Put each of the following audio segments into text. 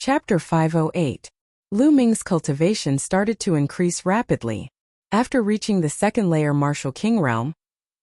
Chapter 508. Lu Ming's cultivation started to increase rapidly. After reaching the second layer martial king realm,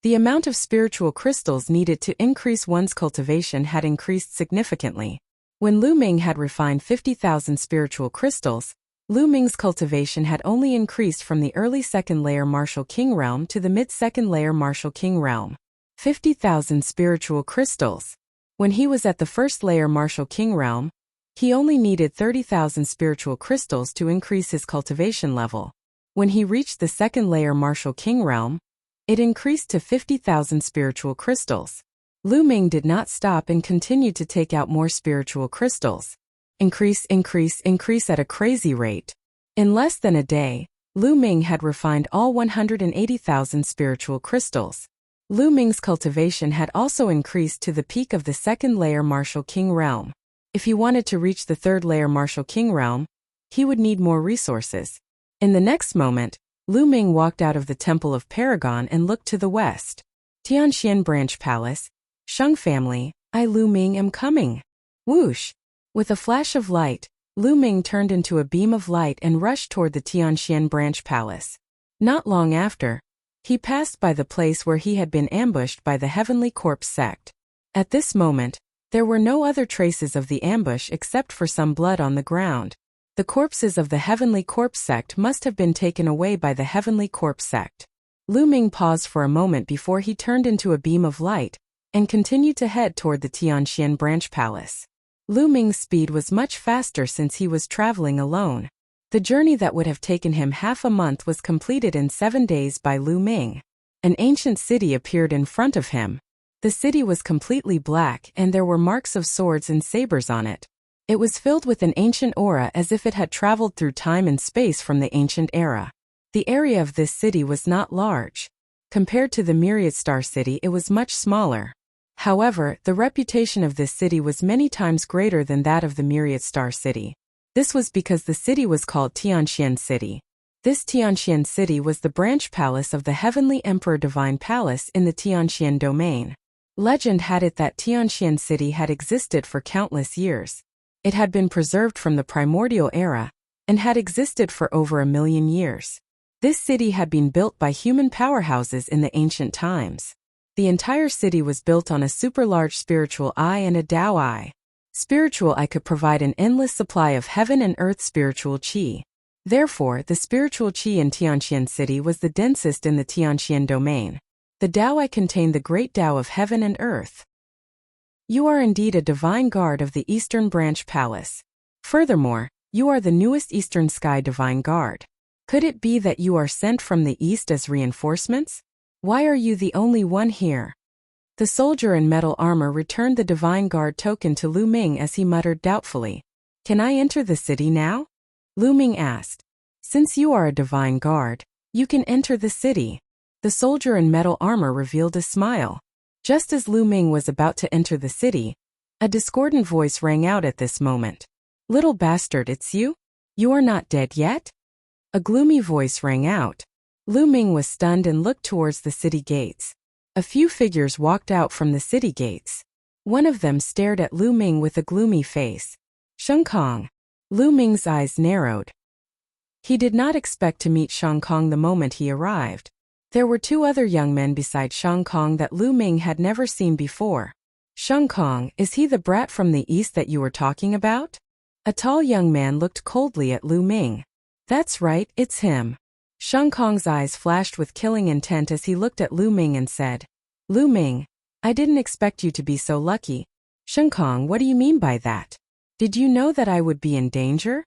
the amount of spiritual crystals needed to increase one's cultivation had increased significantly. When Lu Ming had refined 50,000 spiritual crystals, Lu Ming's cultivation had only increased from the early second layer martial king realm to the mid-second layer martial king realm. 50,000 spiritual crystals. When he was at the first layer martial king realm, he only needed 30,000 spiritual crystals to increase his cultivation level. When he reached the second layer martial king realm, it increased to 50,000 spiritual crystals. Lu Ming did not stop and continued to take out more spiritual crystals. Increase at a crazy rate. In less than a day, Lu Ming had refined all 180,000 spiritual crystals. Lu Ming's cultivation had also increased to the peak of the second layer martial king realm. If he wanted to reach the third layer martial king realm, he would need more resources. In the next moment, Lu Ming walked out of the Temple of Paragon and looked to the west. Tianxian Branch Palace. Sheng family, I Lu Ming am coming. Whoosh! With a flash of light, Lu Ming turned into a beam of light and rushed toward the Tianxian Branch Palace. Not long after, he passed by the place where he had been ambushed by the Heavenly Corpse sect. At this moment, there were no other traces of the ambush except for some blood on the ground. The corpses of the Heavenly Corpse sect must have been taken away by the Heavenly Corpse sect. Lu Ming paused for a moment before he turned into a beam of light and continued to head toward the Tianxian Branch Palace. Lu Ming's speed was much faster since he was traveling alone. The journey that would have taken him half a month was completed in 7 days by Lu Ming. An ancient city appeared in front of him. The city was completely black and there were marks of swords and sabers on it. It was filled with an ancient aura as if it had traveled through time and space from the ancient era. The area of this city was not large. Compared to the Myriad Star City, it was much smaller. However, the reputation of this city was many times greater than that of the Myriad Star City. This was because the city was called Tianxian City. This Tianxian City was the branch palace of the Heavenly Emperor Divine Palace in the Tianxian domain. Legend had it that Tianxian City had existed for countless years. It had been preserved from the primordial era and had existed for over 1,000,000 years. This city had been built by human powerhouses in the ancient times. The entire city was built on a super-large spiritual eye and a Tao eye. Spiritual eye could provide an endless supply of heaven and earth spiritual qi. Therefore, the spiritual qi in Tianxian City was the densest in the Tianxian domain. The Tao eye contained the great Tao of heaven and earth. You are indeed a divine guard of the Eastern Branch Palace. Furthermore, you are the newest Eastern Sky Divine Guard. Could it be that you are sent from the east as reinforcements? Why are you the only one here? The soldier in metal armor returned the Divine Guard token to Lu Ming as he muttered doubtfully. Can I enter the city now? Lu Ming asked. Since you are a Divine Guard, you can enter the city. The soldier in metal armor revealed a smile. Just as Lu Ming was about to enter the city, a discordant voice rang out at this moment. Little bastard, it's you? You are not dead yet? A gloomy voice rang out. Lu Ming was stunned and looked towards the city gates. A few figures walked out from the city gates. One of them stared at Lu Ming with a gloomy face. Sheng Kong. Lu Ming's eyes narrowed. He did not expect to meet Sheng Kong the moment he arrived. There were 2 other young men beside Sheng Kong that Lu Ming had never seen before. Sheng Kong, is he the brat from the east that you were talking about? A tall young man looked coldly at Lu Ming. That's right, it's him. Sheng Kong's eyes flashed with killing intent as he looked at Lu Ming and said, Lu Ming, I didn't expect you to be so lucky. Sheng Kong, what do you mean by that? Did you know that I would be in danger?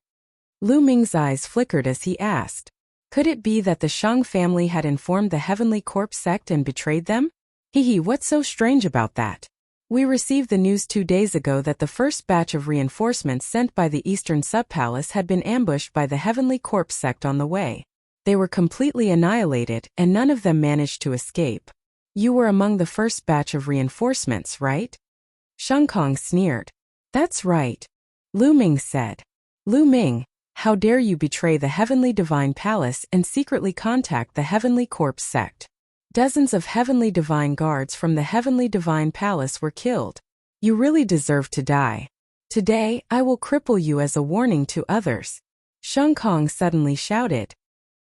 Lu Ming's eyes flickered as he asked. Could it be that the Sheng family had informed the Heavenly Corpse sect and betrayed them? What's so strange about that? We received the news 2 days ago that the first batch of reinforcements sent by the Eastern Subpalace had been ambushed by the Heavenly Corpse sect on the way. They were completely annihilated and none of them managed to escape. You were among the first batch of reinforcements, right? Sheng Kong sneered. That's right. Lu Ming said. Lu Ming, how dare you betray the Heavenly Divine Palace and secretly contact the Heavenly Corpse sect? Dozens of Heavenly Divine Guards from the Heavenly Divine Palace were killed. You really deserve to die. Today, I will cripple you as a warning to others. Sheng Kong suddenly shouted.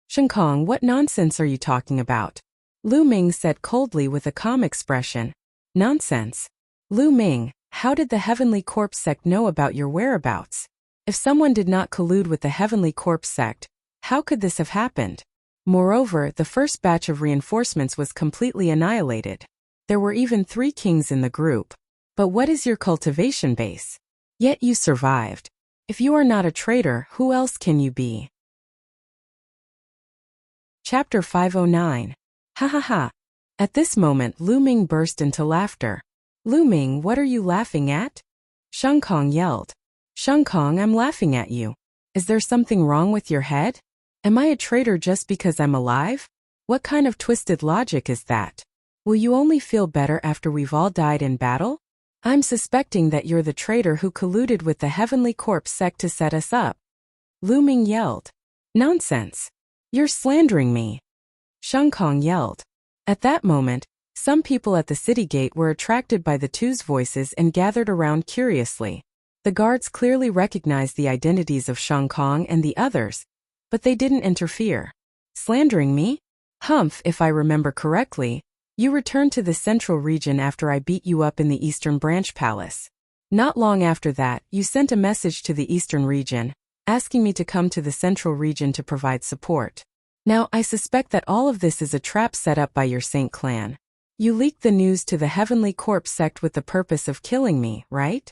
Sheng Kong, what nonsense are you talking about? Lu Ming said coldly with a calm expression. Nonsense. Lu Ming, how did the Heavenly Corpse sect know about your whereabouts? If someone did not collude with the Heavenly Corpse sect, how could this have happened? Moreover, the first batch of reinforcements was completely annihilated. There were even 3 kings in the group. But what is your cultivation base? Yet you survived. If you are not a traitor, who else can you be? Chapter 509. Ha ha ha. At this moment, Lu Ming burst into laughter. Lu Ming, what are you laughing at? Sheng Kong yelled. Sheng Kong, I'm laughing at you. Is there something wrong with your head? Am I a traitor just because I'm alive? What kind of twisted logic is that? Will you only feel better after we've all died in battle? I'm suspecting that you're the traitor who colluded with the Heavenly Corpse sect to set us up. Lu Ming yelled. Nonsense. You're slandering me. Sheng Kong yelled. At that moment, some people at the city gate were attracted by the two's voices and gathered around curiously. The guards clearly recognized the identities of Sheng Kong and the others, but they didn't interfere. Slandering me? Humph, if I remember correctly, you returned to the central region after I beat you up in the Eastern Branch Palace. Not long after that, you sent a message to the Eastern region, asking me to come to the central region to provide support. Now, I suspect that all of this is a trap set up by your Saint clan. You leaked the news to the Heavenly Corpse sect with the purpose of killing me, right?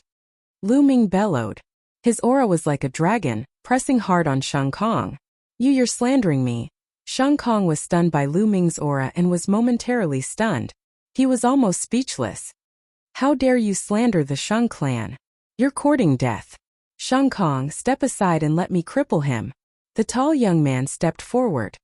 Lu Ming bellowed. His aura was like a dragon, pressing hard on Sheng Kong. You're slandering me. Sheng Kong was stunned by Lu Ming's aura and was momentarily stunned. He was almost speechless. How dare you slander the Sheng clan? You're courting death. Sheng Kong, step aside and let me cripple him. The tall young man stepped forward.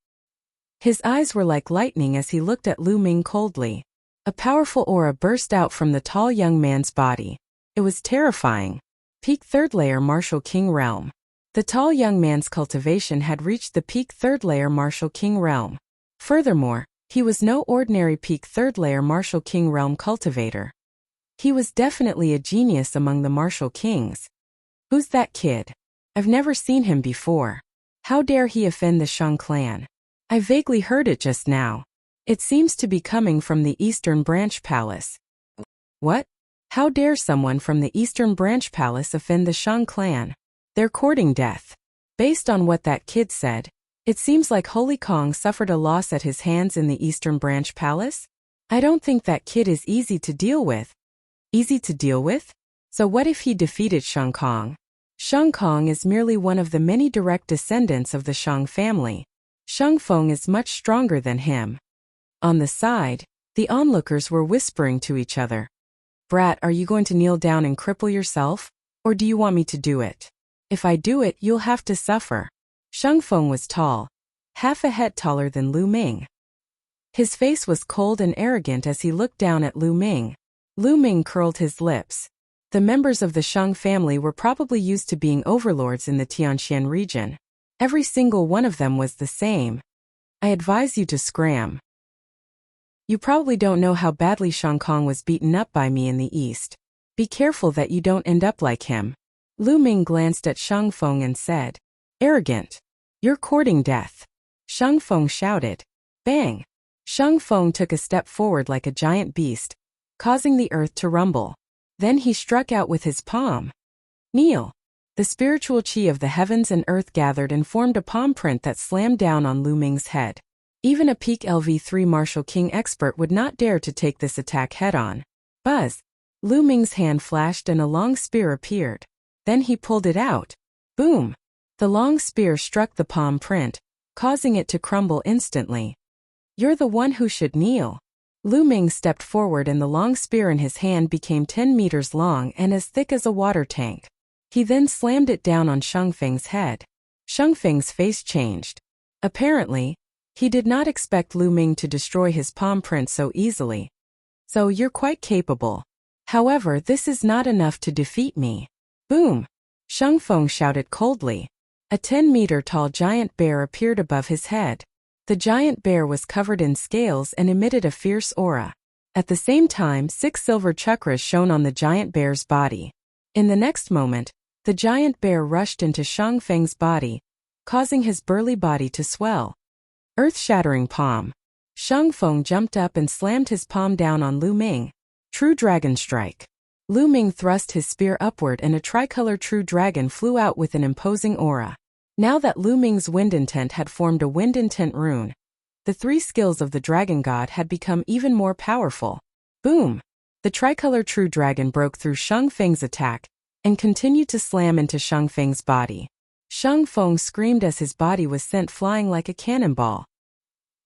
His eyes were like lightning as he looked at Lu Ming coldly. A powerful aura burst out from the tall young man's body. It was terrifying. Peak 3rd layer Martial King Realm. The tall young man's cultivation had reached the peak 3rd layer Martial King Realm. Furthermore, he was no ordinary peak 3rd layer Martial King Realm cultivator. He was definitely a genius among the Martial Kings. Who's that kid? I've never seen him before. How dare he offend the Sheng clan? I vaguely heard it just now. It seems to be coming from the Eastern Branch Palace. What? How dare someone from the Eastern Branch Palace offend the Sheng clan? They're courting death. Based on what that kid said, it seems like Holy Kong suffered a loss at his hands in the Eastern Branch Palace. I don't think that kid is easy to deal with. Easy to deal with? So what if he defeated Sheng Kong? Sheng Kong is merely one of the many direct descendants of the Sheng family. Sheng Feng is much stronger than him. On the side, the onlookers were whispering to each other. Brat, are you going to kneel down and cripple yourself? Or do you want me to do it? If I do it, you'll have to suffer. Sheng Feng was tall, half a head taller than Lu Ming. His face was cold and arrogant as he looked down at Lu Ming. Lu Ming curled his lips. The members of the Sheng family were probably used to being overlords in the Tianxian region. Every single one of them was the same. I advise you to scram. You probably don't know how badly Sheng Kong was beaten up by me in the East. Be careful that you don't end up like him. Lu Ming glanced at Sheng Feng and said, Arrogant. You're courting death. Sheng Feng shouted. Bang! Sheng Feng took a step forward like a giant beast, causing the earth to rumble. Then he struck out with his palm. Kneel. The spiritual chi of the heavens and earth gathered and formed a palm print that slammed down on Lu Ming's head. Even a peak LV3 Martial King expert would not dare to take this attack head-on. Buzz! Lu Ming's hand flashed and a long spear appeared. Then he pulled it out. Boom! The long spear struck the palm print, causing it to crumble instantly. You're the one who should kneel. Lu Ming stepped forward and the long spear in his hand became 10 meters long and as thick as a water tank. He then slammed it down on Sheng Feng's head. Sheng Feng's face changed. Apparently, he did not expect Lu Ming to destroy his palm print so easily. So you're quite capable. However, this is not enough to defeat me. Boom! Sheng Feng shouted coldly. A 10-meter-tall giant bear appeared above his head. The giant bear was covered in scales and emitted a fierce aura. At the same time, 6 silver chakras shone on the giant bear's body. In the next moment, the giant bear rushed into Shang Feng's body, causing his burly body to swell. Earth-shattering palm. Shang Feng jumped up and slammed his palm down on Lu Ming. True Dragon Strike. Lu Ming thrust his spear upward and a tricolor true dragon flew out with an imposing aura. Now that Lu Ming's wind intent had formed a wind intent rune, the three skills of the dragon god had become even more powerful. Boom! The tricolor true dragon broke through Shang Feng's attack and continued to slam into Shang Feng's body. Shang Feng screamed as his body was sent flying like a cannonball.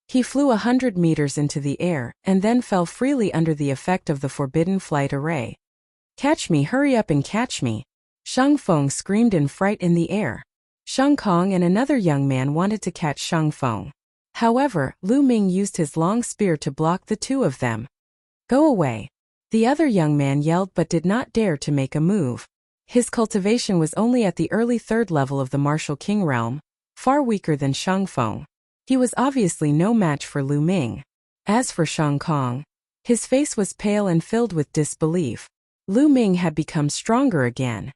He flew 100 meters into the air and then fell freely under the effect of the forbidden flight array. Catch me, hurry up and catch me! Shang Feng screamed in fright in the air. Shang Kong and another young man wanted to catch Shang Feng. However, Lu Ming used his long spear to block the two of them. Go away! The other young man yelled but did not dare to make a move. His cultivation was only at the early third level of the Martial King realm, far weaker than Shang Feng. He was obviously no match for Lu Ming. As for Shang Kong, his face was pale and filled with disbelief. Lu Ming had become stronger again.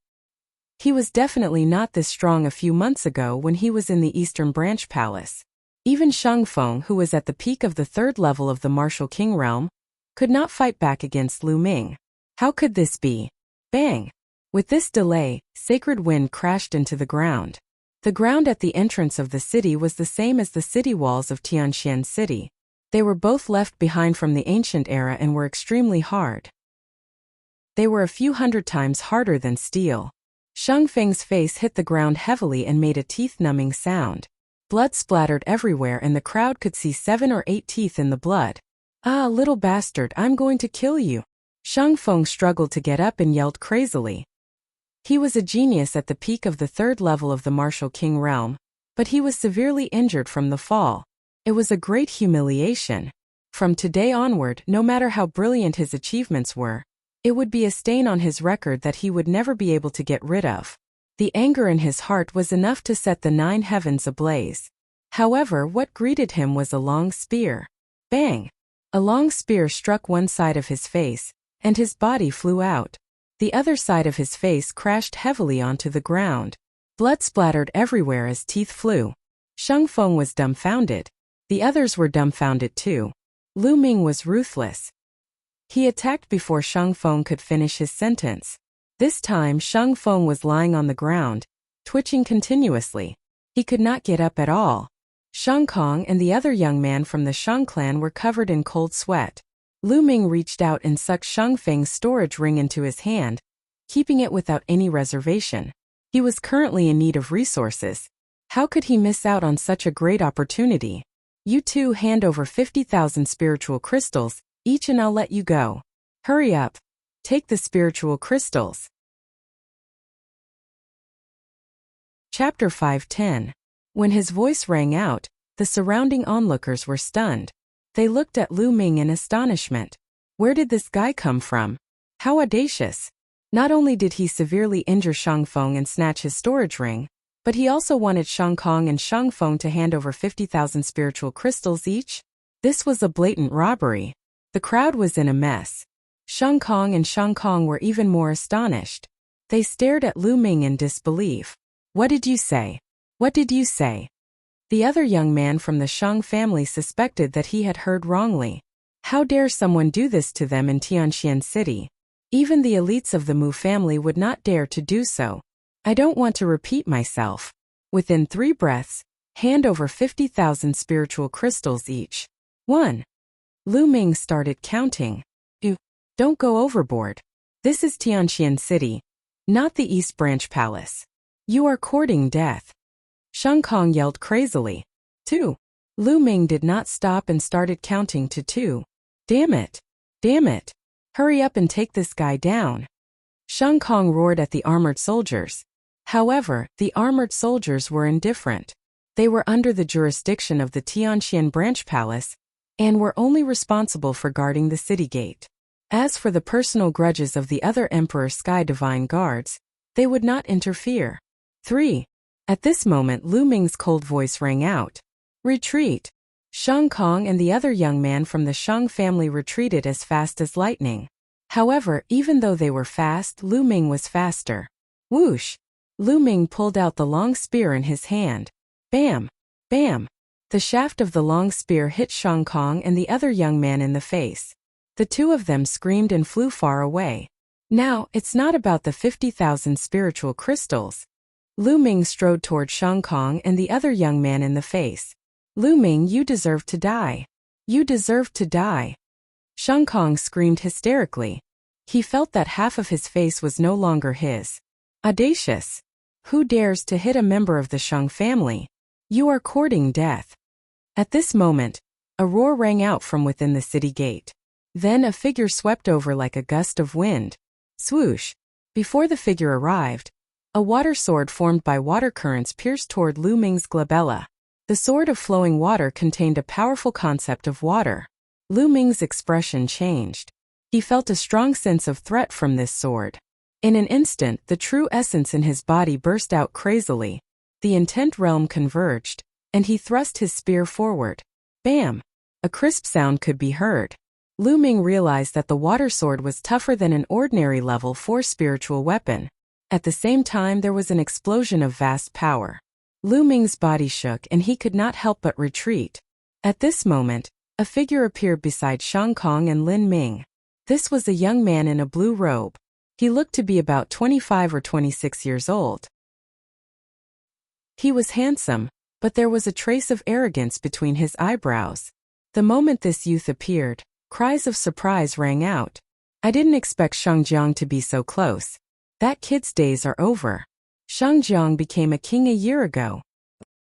He was definitely not this strong a few months ago when he was in the Eastern Branch Palace. Even Shang Feng, who was at the peak of the third level of the Martial King realm, could not fight back against Lu Ming. How could this be? Bang! With this delay, Sacred Wind crashed into the ground. The ground at the entrance of the city was the same as the city walls of Tianxian City. They were both left behind from the ancient era and were extremely hard. They were a few hundred times harder than steel. Shang Feng's face hit the ground heavily and made a teeth-numbing sound. Blood splattered everywhere and the crowd could see 7 or 8 teeth in the blood. Ah, little bastard, I'm going to kill you! Shang Feng struggled to get up and yelled crazily. He was a genius at the peak of the third level of the Martial King realm, but he was severely injured from the fall. It was a great humiliation. From today onward, no matter how brilliant his achievements were, it would be a stain on his record that he would never be able to get rid of. The anger in his heart was enough to set the 9 heavens ablaze. However, what greeted him was a long spear. Bang! A long spear struck one side of his face, and his body flew out. The other side of his face crashed heavily onto the ground. Blood splattered everywhere as teeth flew. Shang Feng was dumbfounded. The others were dumbfounded too. Lu Ming was ruthless. He attacked before Shang Feng could finish his sentence. This time Shang Feng was lying on the ground, twitching continuously. He could not get up at all. Shang Kong and the other young man from the Shang clan were covered in cold sweat. Lu Ming reached out and sucked Shang Feng's storage ring into his hand, keeping it without any reservation. He was currently in need of resources. How could he miss out on such a great opportunity? You two hand over 50,000 spiritual crystals, each, and I'll let you go. Hurry up. Take the spiritual crystals. Chapter 5:10. When his voice rang out, the surrounding onlookers were stunned. They looked at Lu Ming in astonishment. Where did this guy come from? How audacious! Not only did he severely injure Shang Feng and snatch his storage ring, but he also wanted Shang Kong and Shang Feng to hand over 50,000 spiritual crystals each. This was a blatant robbery. The crowd was in a mess. Shang Kong and Shang Kong were even more astonished. They stared at Lu Ming in disbelief. What did you say? What did you say? The other young man from the Shang family suspected that he had heard wrongly. How dare someone do this to them in Tianxian City? Even the elites of the Mu family would not dare to do so. I don't want to repeat myself. Within 3 breaths, hand over 50,000 spiritual crystals each. 1. Lu Ming started counting. 2. Don't go overboard. This is Tianxian City, not the East Branch Palace. You are courting death. Shang Kong yelled crazily. 2. Lu Ming did not stop and started counting to 2. Damn it! Damn it! Hurry up and take this guy down. Shang Kong roared at the armored soldiers. However, the armored soldiers were indifferent. They were under the jurisdiction of the Tianxian Branch Palace and were only responsible for guarding the city gate. As for the personal grudges of the other Emperor Sky Divine Guards, they would not interfere. 3. At this moment Lu Ming's cold voice rang out. Retreat! Shang Kong and the other young man from the Shang family retreated as fast as lightning. However, even though they were fast, Lu Ming was faster. Whoosh! Lu Ming pulled out the long spear in his hand. Bam! Bam! The shaft of the long spear hit Shang Kong and the other young man in the face. The two of them screamed and flew far away. Now, it's not about the 50,000 spiritual crystals. Lu Ming strode toward Shang Kong and the other young man in the face. Lu Ming, you deserve to die. You deserve to die. Shang Kong screamed hysterically. He felt that half of his face was no longer his. Audacious! Who dares to hit a member of the Shang family? You are courting death. At this moment, a roar rang out from within the city gate. Then a figure swept over like a gust of wind. Swoosh! Before the figure arrived, a water sword formed by water currents pierced toward Lu Ming's glabella. The sword of flowing water contained a powerful concept of water. Lu Ming's expression changed. He felt a strong sense of threat from this sword. In an instant, the true essence in his body burst out crazily. The intent realm converged, and he thrust his spear forward. Bam! A crisp sound could be heard. Lu Ming realized that the water sword was tougher than an ordinary level 4 spiritual weapon. At the same time, there was an explosion of vast power. Lu Ming's body shook and he could not help but retreat. At this moment, a figure appeared beside Shang Kong and Lin Ming. This was a young man in a blue robe. He looked to be about 25 or 26 years old. He was handsome, but there was a trace of arrogance between his eyebrows. The moment this youth appeared, cries of surprise rang out. I didn't expect Shang Jiang to be so close. That kid's days are over. Shang Jiang became a king a year ago.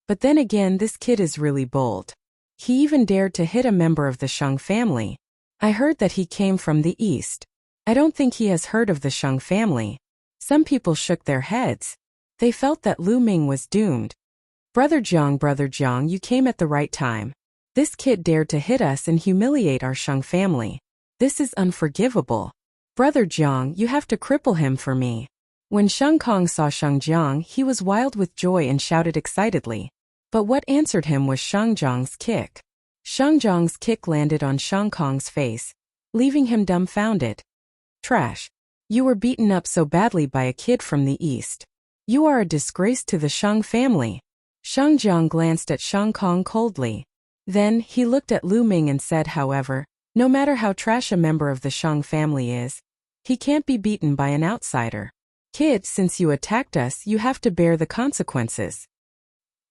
But then again, this kid is really bold. He even dared to hit a member of the Shang family. I heard that he came from the east. I don't think he has heard of the Shang family. Some people shook their heads. They felt that Lu Ming was doomed. Brother Jiang, you came at the right time. This kid dared to hit us and humiliate our Shang family. This is unforgivable. Brother Jiang, you have to cripple him for me. When Shang Kong saw Shang Jiang, he was wild with joy and shouted excitedly. But what answered him was Shang Jiang's kick. Shang Jiang's kick landed on Shang Kong's face, leaving him dumbfounded. Trash. You were beaten up so badly by a kid from the east. You are a disgrace to the Shang family. Shang Jiang glanced at Shang Kong coldly. Then, he looked at Lu Ming and said, however, no matter how trash a member of the Shang family is, he can't be beaten by an outsider. Kid, since you attacked us, you have to bear the consequences.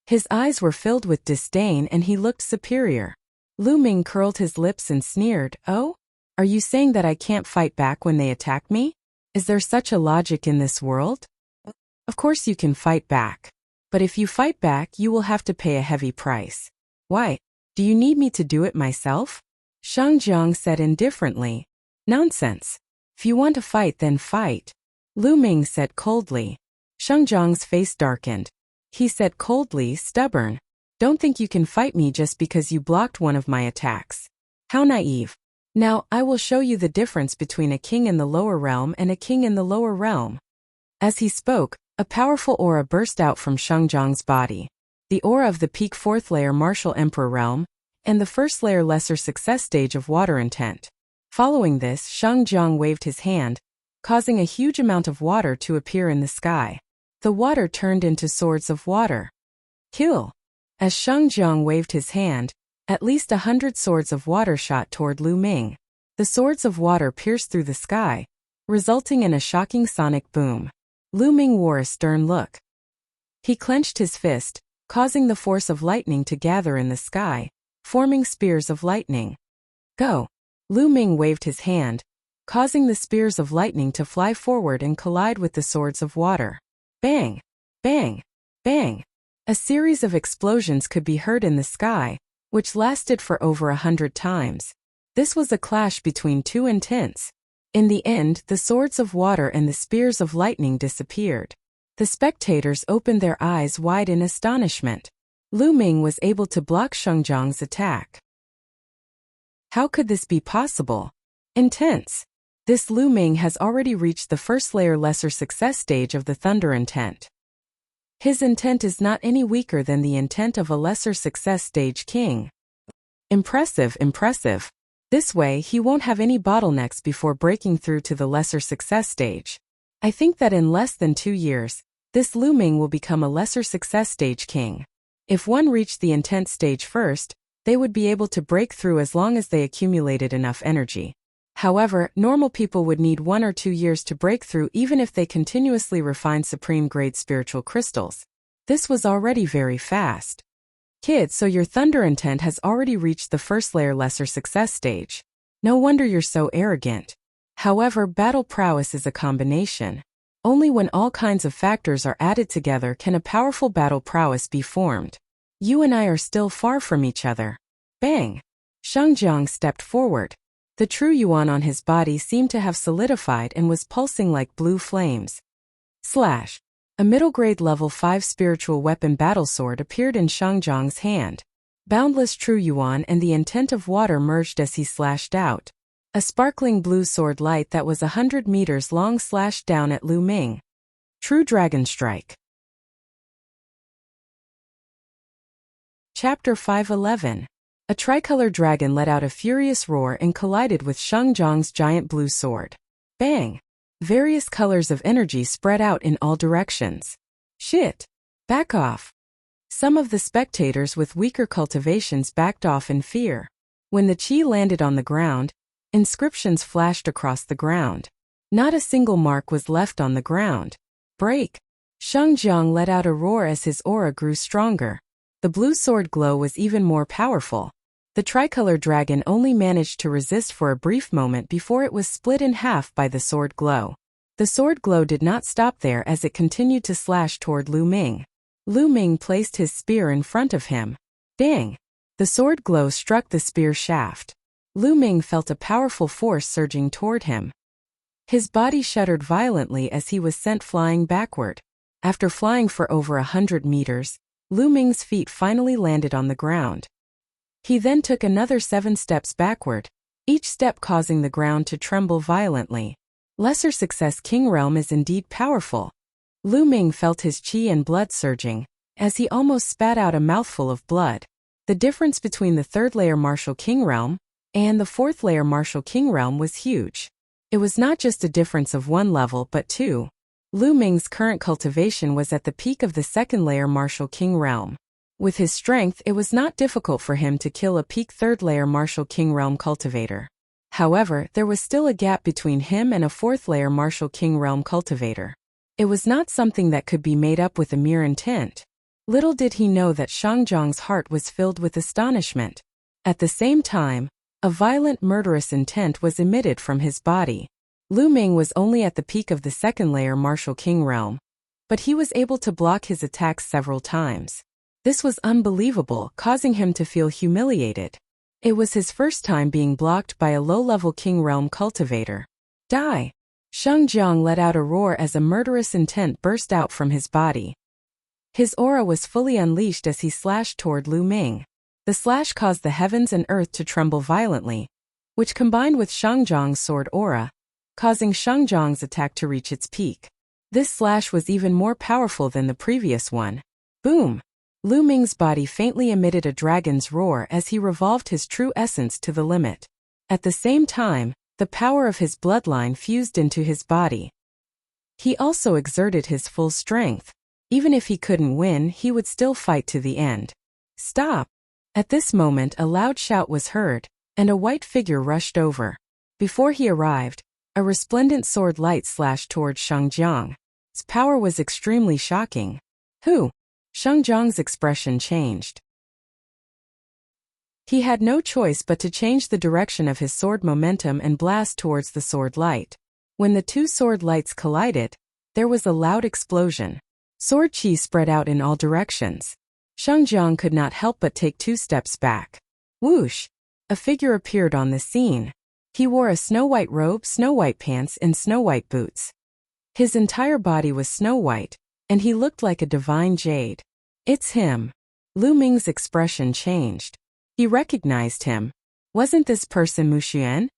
His eyes were filled with disdain and he looked superior. Lu Ming curled his lips and sneered, oh? Are you saying that I can't fight back when they attack me? Is there such a logic in this world? Of course you can fight back. But if you fight back, you will have to pay a heavy price. Why? Do you need me to do it myself? Shang Jiang said indifferently. Nonsense. If you want to fight, then fight. Lu Ming said coldly. Shang Jiang's face darkened. He said coldly, stubborn. Don't think you can fight me just because you blocked one of my attacks. How naive. Now, I will show you the difference between a king in the lower realm and a king in the lower realm. As he spoke, a powerful aura burst out from Shang Jiang's body. The aura of the peak 4th layer martial emperor realm, and the 1st layer lesser success stage of water intent. Following this, Shang Jiang waved his hand, causing a huge amount of water to appear in the sky. The water turned into swords of water. Kill! As Shang Jiang waved his hand, at least 100 swords of water shot toward Lu Ming. The swords of water pierced through the sky, resulting in a shocking sonic boom. Lu Ming wore a stern look. He clenched his fist, causing the force of lightning to gather in the sky, forming spears of lightning. Go! Lu Ming waved his hand, causing the spears of lightning to fly forward and collide with the swords of water. Bang! Bang! Bang! A series of explosions could be heard in the sky, which lasted for over 100 times. This was a clash between two intents. In the end, the swords of water and the spears of lightning disappeared. The spectators opened their eyes wide in astonishment. Lu Ming was able to block Shang Jiang's attack. How could this be possible? Intense. This Lu Ming has already reached the 1st layer lesser success stage of the thunder intent. His intent is not any weaker than the intent of a lesser success stage king. Impressive, impressive. This way, he won't have any bottlenecks before breaking through to the lesser success stage. I think that in less than 2 years, this Lu Ming will become a lesser success stage king. If one reached the intense stage first, they would be able to break through as long as they accumulated enough energy. However, normal people would need 1 or 2 years to break through even if they continuously refine supreme-grade spiritual crystals. This was already very fast. Kid, so your thunder intent has already reached the first layer lesser success stage. No wonder you're so arrogant. However, battle prowess is a combination. Only when all kinds of factors are added together can a powerful battle prowess be formed. You and I are still far from each other. Bang! Shang Jiang stepped forward. The true yuan on his body seemed to have solidified and was pulsing like blue flames. Slash! A middle-grade level 5 spiritual weapon battle sword appeared in Shang Jiang's hand. Boundless true yuan and the intent of water merged as he slashed out. A sparkling blue sword light that was 100 meters long slashed down at Lu Ming. True Dragon Strike. Chapter 511. A tricolor dragon let out a furious roar and collided with Shang Jiang's giant blue sword. Bang! Various colors of energy spread out in all directions. Shit! Back off! Some of the spectators with weaker cultivations backed off in fear. When the chi landed on the ground, inscriptions flashed across the ground. Not a single mark was left on the ground. Break! Shang Jiang let out a roar as his aura grew stronger. The blue sword glow was even more powerful. The tricolor dragon only managed to resist for a brief moment before it was split in half by the sword glow. The sword glow did not stop there as it continued to slash toward Lu Ming. Lu Ming placed his spear in front of him. Dang! The sword glow struck the spear shaft. Lu Ming felt a powerful force surging toward him. His body shuddered violently as he was sent flying backward. After flying for over 100 meters, Lu Ming's feet finally landed on the ground. He then took another 7 steps backward, each step causing the ground to tremble violently. Lesser Success King Realm is indeed powerful. Lu Ming felt his chi and blood surging, as he almost spat out a mouthful of blood. The difference between the 3rd layer Martial King Realm and the 4th layer Martial King Realm was huge. It was not just a difference of 1 level but 2. Lu Ming's current cultivation was at the peak of the 2nd layer Martial King Realm. With his strength, it was not difficult for him to kill a peak 3rd layer Martial King Realm cultivator. However, there was still a gap between him and a 4th layer Martial King Realm cultivator. It was not something that could be made up with a mere intent. Little did he know that Shang Jiang's heart was filled with astonishment. At the same time, a violent murderous intent was emitted from his body. Lu Ming was only at the peak of the 2nd layer Martial King Realm, but he was able to block his attacks several times. This was unbelievable, causing him to feel humiliated. It was his first time being blocked by a low-level King Realm cultivator. Die! Shang Jiang let out a roar as a murderous intent burst out from his body. His aura was fully unleashed as he slashed toward Lu Ming. The slash caused the heavens and earth to tremble violently, which combined with Shang Jiang's sword aura, causing Shang Jiang's attack to reach its peak. This slash was even more powerful than the previous one. Boom! Lu Ming's body faintly emitted a dragon's roar as he revolved his true essence to the limit. At the same time, the power of his bloodline fused into his body. He also exerted his full strength. Even if he couldn't win, he would still fight to the end. Stop! At this moment a loud shout was heard, and a white figure rushed over. Before he arrived, a resplendent sword light slashed toward Shang Jiang. Its power was extremely shocking. Who? Shang Jiang's expression changed. He had no choice but to change the direction of his sword momentum and blast towards the sword light. When the 2 sword lights collided, there was a loud explosion. Sword chi spread out in all directions. Shang Jiang could not help but take 2 steps back. Whoosh! A figure appeared on the scene. He wore a snow-white robe, snow-white pants, and snow-white boots. His entire body was snow-white, and he looked like a divine jade. It's him. Lu Ming's expression changed. He recognized him. Wasn't this person Wuxia?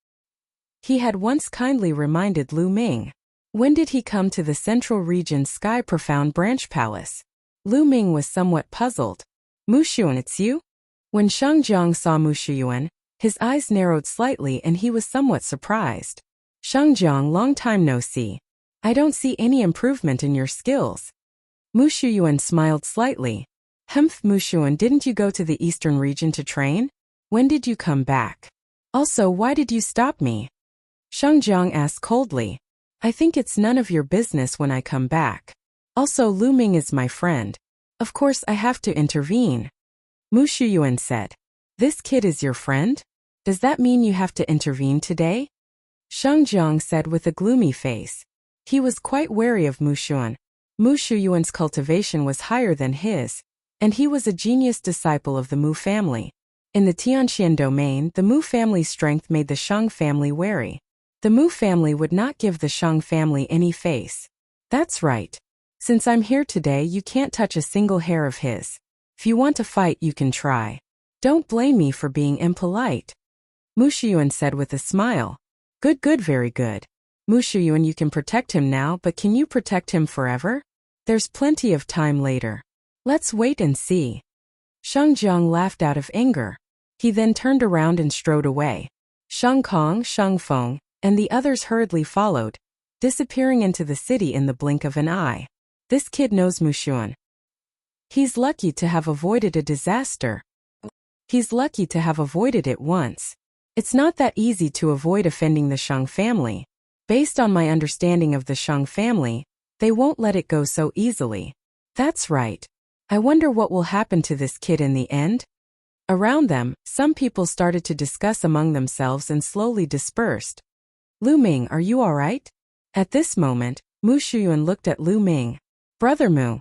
He had once kindly reminded Lu Ming. When did he come to the Central Region's Sky Profound Branch Palace? Lu Ming was somewhat puzzled. Wuxia, it's you? When Shang Jiang saw Wuxia, His eyes narrowed slightly and he was somewhat surprised. Shangjiang, long time no see. I don't see any improvement in your skills. Mu Shuyuan smiled slightly. Humph, Mu Shuyuan, didn't you go to the eastern region to train? When did you come back? Also, why did you stop me? Shangjiang asked coldly. I think it's none of your business when I come back. Also, Lu Ming is my friend. Of course I have to intervene. Mu Shuyuan said. This kid is your friend? Does that mean you have to intervene today? Shangjiang said with a gloomy face. He was quite wary of Mu Shuyuan. Mu Shuyuan's cultivation was higher than his, and he was a genius disciple of the Mu family. In the Tianxian domain, the Mu family's strength made the Shang family wary. The Mu family would not give the Shang family any face. That's right. Since I'm here today, you can't touch a single hair of his. If you want to fight, you can try. Don't blame me for being impolite. Mu Shuyuan said with a smile. Good, good, very good. Mu Shuyuan, you can protect him now, but can you protect him forever? There's plenty of time later. Let's wait and see. Shangjiang laughed out of anger. He then turned around and strode away. Shang Kong, Shang Feng, and the others hurriedly followed, disappearing into the city in the blink of an eye. This kid knows Mu Shuyuan. He's lucky to have avoided a disaster. He's lucky to have avoided it once. It's not that easy to avoid offending the Shang family. Based on my understanding of the Shang family, they won't let it go so easily. That's right. I wonder what will happen to this kid in the end? Around them, some people started to discuss among themselves and slowly dispersed. Lu Ming, are you all right? At this moment, Mu Shuyuan looked at Lu Ming. Brother Mu.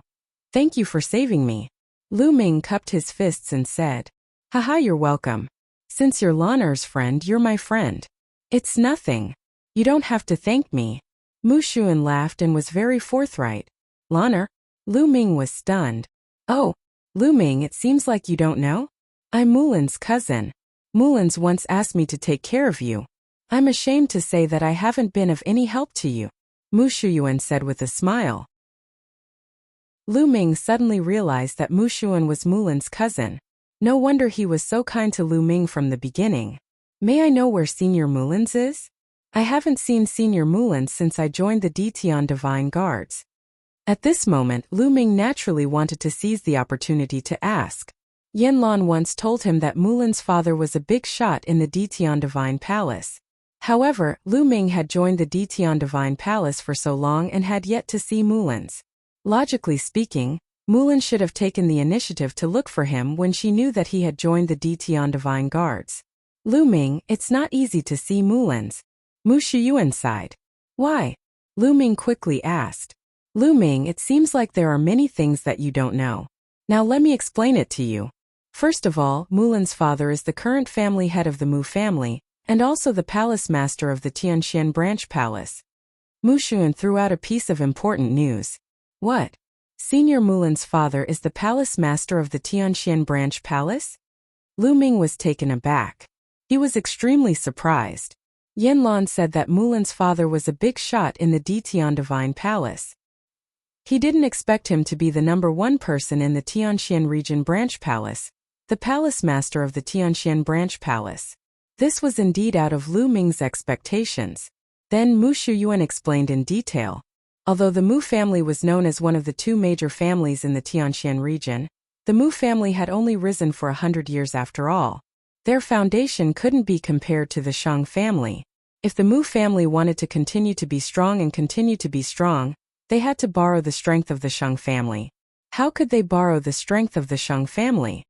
Thank you for saving me. Lu Ming cupped his fists and said. Haha, you're welcome. Since you're Lan'er's friend, you're my friend. It's nothing. You don't have to thank me. Mu Shuyuan laughed and was very forthright. Lan'er? Lu Ming was stunned. Oh, Lu Ming, it seems like you don't know? I'm Mulan's cousin. Mulan's once asked me to take care of you. I'm ashamed to say that I haven't been of any help to you, Mu Shuyuan said with a smile. Lu Ming suddenly realized that Mu Shuyuan was Mulan's cousin. No wonder he was so kind to Lu Ming from the beginning. May I know where Senior Mulan's is? I haven't seen Senior Mulan's since I joined the Ditian Divine Guards. At this moment, Lu Ming naturally wanted to seize the opportunity to ask. Yanlan once told him that Mulan's father was a big shot in the Ditian Divine Palace. However, Lu Ming had joined the Ditian Divine Palace for so long and had yet to see Mulan's. Logically speaking, Mulan should have taken the initiative to look for him when she knew that he had joined the Ditian Divine Guards. Lu Ming, it's not easy to see Mulan's. Mu Shuyuan sighed. Why? Lu Ming quickly asked. Lu Ming, it seems like there are many things that you don't know. Now let me explain it to you. First of all, Mulan's father is the current family head of the Mu family, and also the palace master of the Tianxian branch palace. Mu Shuyuan threw out a piece of important news. What? Senior Mulan's father is the palace master of the Tianxian branch palace? Lu Ming was taken aback. He was extremely surprised. Yanlan said that Mulan's father was a big shot in the Ditian Divine Palace. He didn't expect him to be the #1 person in the Tianxian region branch palace, the palace master of the Tianxian branch palace. This was indeed out of Lu Ming's expectations. Then Mu Shuyuan explained in detail. Although the Mu family was known as one of the 2 major families in the Tianxian region, the Mu family had only risen for 100 years after all. Their foundation couldn't be compared to the Shang family. If the Mu family wanted to continue to be strong and continue to be strong, they had to borrow the strength of the Shang family. How could they borrow the strength of the Shang family?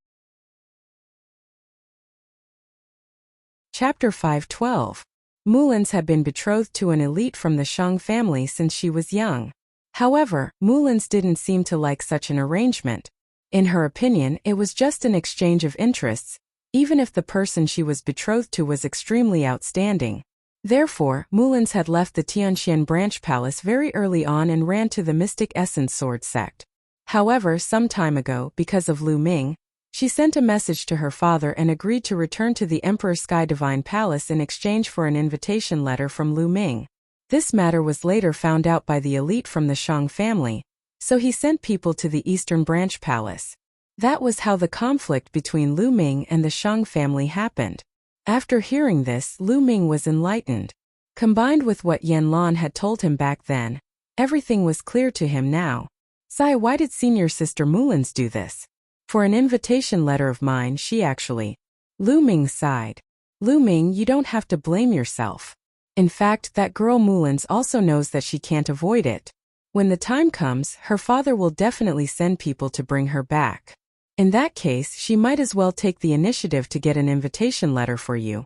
Chapter 5:12. Mulan's had been betrothed to an elite from the Shang family since she was young. However, Mulan's didn't seem to like such an arrangement. In her opinion, it was just an exchange of interests, even if the person she was betrothed to was extremely outstanding. Therefore, Mulan's had left the Tianxian branch palace very early on and ran to the Mystic Essence Sword sect. However, some time ago, because of Lu Ming, she sent a message to her father and agreed to return to the Emperor Sky Divine Palace in exchange for an invitation letter from Lu Ming. This matter was later found out by the elite from the Shang family, so he sent people to the Eastern Branch Palace. That was how the conflict between Lu Ming and the Shang family happened. After hearing this, Lu Ming was enlightened. Combined with what Yan Lan had told him back then, everything was clear to him now. Sai, why did senior sister Mulan's do this? For an invitation letter of mine, she actually. Lu Ming sighed. Lu Ming, you don't have to blame yourself. In fact, that girl Mulan's also knows that she can't avoid it. When the time comes, her father will definitely send people to bring her back. In that case, she might as well take the initiative to get an invitation letter for you.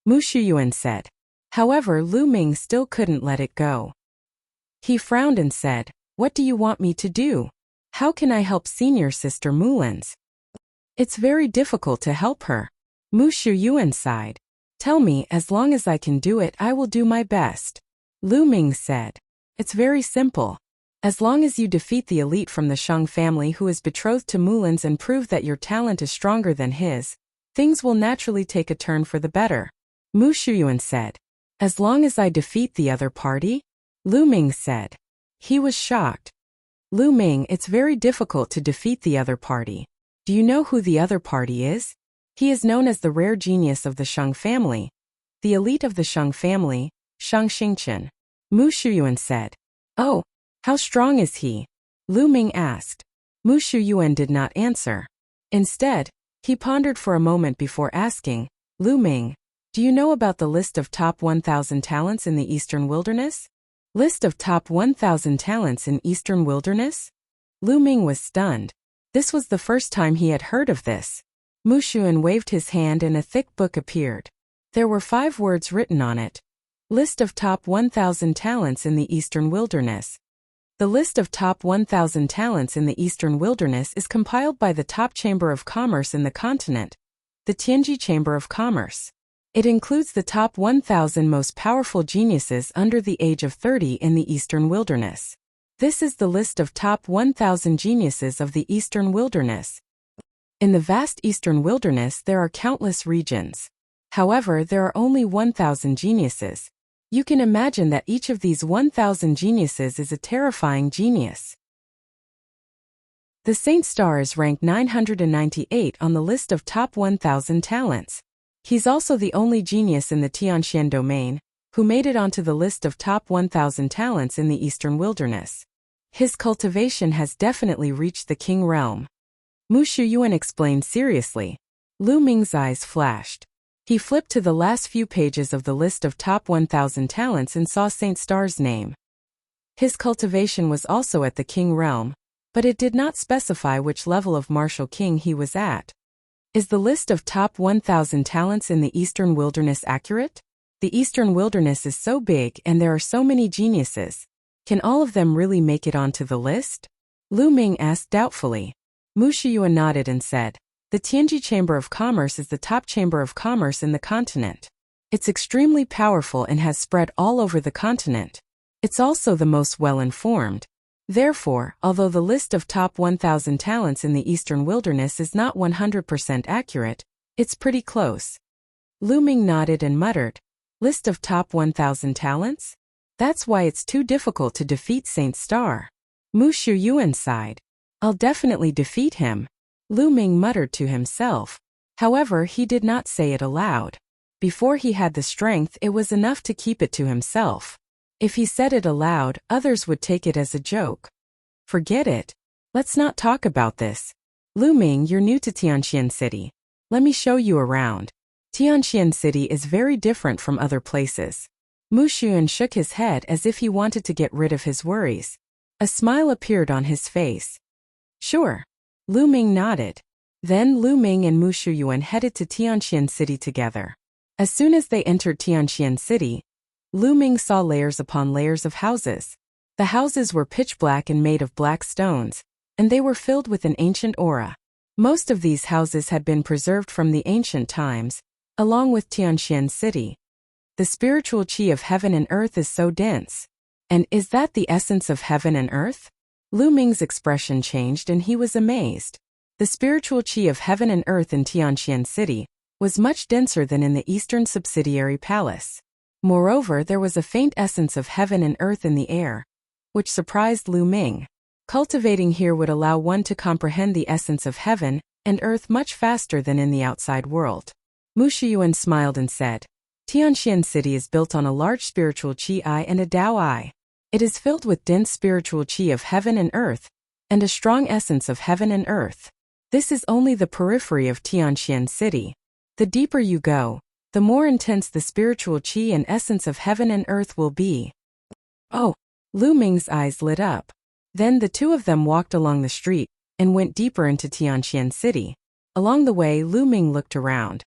Mu Shuyuan said. However, Lu Ming still couldn't let it go. He frowned and said, what do you want me to do? How can I help senior sister Mulan's? It's very difficult to help her. Mu Shuyuan sighed. Tell me, as long as I can do it, I will do my best. Lu Ming said. It's very simple. As long as you defeat the elite from the Shang family who is betrothed to Mulan's and prove that your talent is stronger than his, things will naturally take a turn for the better. Mu Shuyuan said. As long as I defeat the other party? Lu Ming said. He was shocked. Lu Ming, it's very difficult to defeat the other party. Do you know who the other party is? He is known as the rare genius of the Shang family. The elite of the Shang family, Shang Xingqian. Mu Shuyuan said. Oh. How strong is he? Lu Ming asked. Mu Shuyuan did not answer. Instead, he pondered for a moment before asking, Lu Ming, do you know about the list of top 1,000 talents in the Eastern Wilderness? List of top 1,000 talents in Eastern Wilderness? Lu Ming was stunned. This was the first time he had heard of this. Mu Shuyuan waved his hand and a thick book appeared. There were 5 words written on it. List of top 1,000 talents in the Eastern Wilderness. The list of top 1,000 talents in the Eastern Wilderness is compiled by the top Chamber of Commerce in the continent, the Tianji Chamber of Commerce. It includes the top 1,000 most powerful geniuses under the age of 30 in the Eastern Wilderness. This is the list of top 1,000 geniuses of the Eastern Wilderness. In the vast Eastern Wilderness there are countless regions. However, there are only 1,000 geniuses. You can imagine that each of these 1,000 geniuses is a terrifying genius. The Saint Star is ranked 998 on the list of top 1,000 talents. He's also the only genius in the Tianxian domain who made it onto the list of top 1,000 talents in the Eastern Wilderness. His cultivation has definitely reached the King realm. Mu Shuyuan explained seriously. Lu Ming's eyes flashed. He flipped to the last few pages of the list of top 1,000 talents and saw Saint Star's name. His cultivation was also at the King realm, but it did not specify which level of martial king he was at. Is the list of top 1,000 talents in the Eastern Wilderness accurate? The Eastern Wilderness is so big and there are so many geniuses. Can all of them really make it onto the list? Lu Ming asked doubtfully. Mu Shuyuan nodded and said, the Tianji Chamber of Commerce is the top chamber of commerce in the continent. It's extremely powerful and has spread all over the continent. It's also the most well-informed. Therefore, although the list of top 1,000 talents in the Eastern Wilderness is not 100% accurate, it's pretty close. Lu Ming nodded and muttered, list of top 1,000 talents? That's why it's too difficult to defeat Saint Star. Mu Shuyuan sighed. I'll definitely defeat him. Lu Ming muttered to himself. However, he did not say it aloud. Before he had the strength, it was enough to keep it to himself. If he said it aloud, others would take it as a joke. Forget it. Let's not talk about this. Lu Ming, you're new to Tianxian City. Let me show you around. Tianxian City is very different from other places. Mu Shuyuan shook his head as if he wanted to get rid of his worries. A smile appeared on his face. Sure. Lu Ming nodded. Then Lu Ming and Mu Shuyuan headed to Tianxian City together. As soon as they entered Tianxian City, Lu Ming saw layers upon layers of houses. The houses were pitch black and made of black stones, and they were filled with an ancient aura. Most of these houses had been preserved from the ancient times, along with Tianxian City. The spiritual qi of heaven and earth is so dense. And is that the essence of heaven and earth? Lu Ming's expression changed and he was amazed. The spiritual qi of heaven and earth in Tianxian City was much denser than in the eastern subsidiary palace. Moreover, there was a faint essence of heaven and earth in the air, which surprised Lu Ming. Cultivating here would allow one to comprehend the essence of heaven and earth much faster than in the outside world. Mu Shiyuan smiled and said, Tianxian City is built on a large spiritual qi and a Dao I. It is filled with dense spiritual qi of heaven and earth, and a strong essence of heaven and earth. This is only the periphery of Tianxian City. The deeper you go, the more intense the spiritual qi and essence of heaven and earth will be. Oh! Lu Ming's eyes lit up. Then the two of them walked along the street and went deeper into Tianxian City. Along the way, Lu Ming looked around.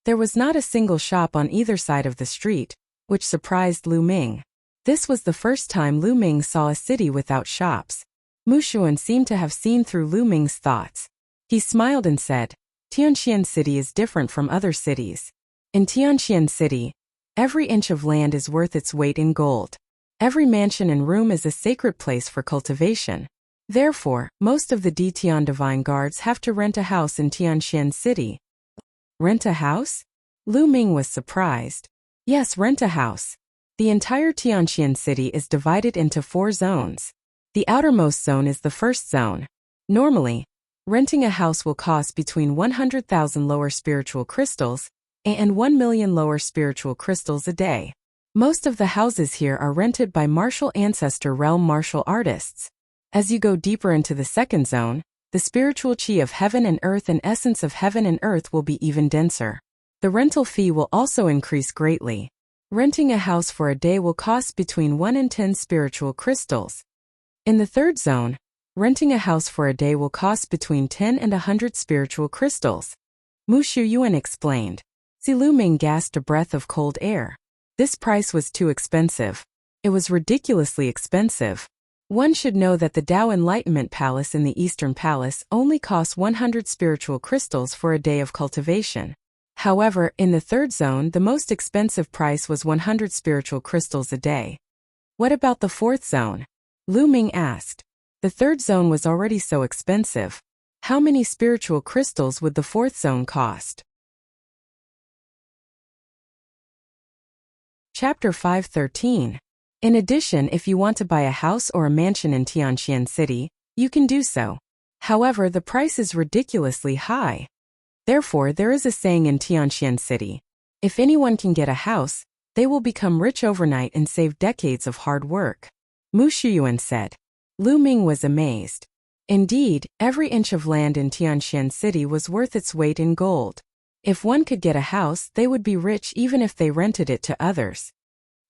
There was not a single shop on either side of the street, which surprised Lu Ming. This was the first time Lu Ming saw a city without shops. Mu Shiyuan seemed to have seen through Lu Ming's thoughts. He smiled and said, Tianxian City is different from other cities. In Tianxian City, every inch of land is worth its weight in gold. Every mansion and room is a sacred place for cultivation. Therefore, most of the Tian divine guards have to rent a house in Tianxian City. Rent a house? Lu Ming was surprised. Yes, rent a house. The entire Tianxian City is divided into 4 zones. The outermost zone is the first zone. Normally, renting a house will cost between 100,000 lower spiritual crystals and 1 million lower spiritual crystals a day. Most of the houses here are rented by martial ancestor realm martial artists. As you go deeper into the second zone, the spiritual qi of heaven and earth and essence of heaven and earth will be even denser. The rental fee will also increase greatly. Renting a house for a day will cost between 1 and 10 spiritual crystals. In the third zone, renting a house for a day will cost between 10 and 100 spiritual crystals. Mu Shiyuan explained. Lu Ming gasped a breath of cold air. This price was too expensive. It was ridiculously expensive. One should know that the Dao Enlightenment Palace in the Eastern Palace only costs 100 spiritual crystals for a day of cultivation. However, in the third zone, the most expensive price was 100 spiritual crystals a day. What about the fourth zone? Lu Ming asked. The third zone was already so expensive. How many spiritual crystals would the fourth zone cost? Chapter 5:13. In addition, if you want to buy a house or a mansion in Tianxian City, you can do so. However, the price is ridiculously high. Therefore, there is a saying in Tianxian City, if anyone can get a house, they will become rich overnight and save decades of hard work. Mu Shiyuan said. Lu Ming was amazed. Indeed, every inch of land in Tianxian City was worth its weight in gold. If one could get a house, they would be rich even if they rented it to others.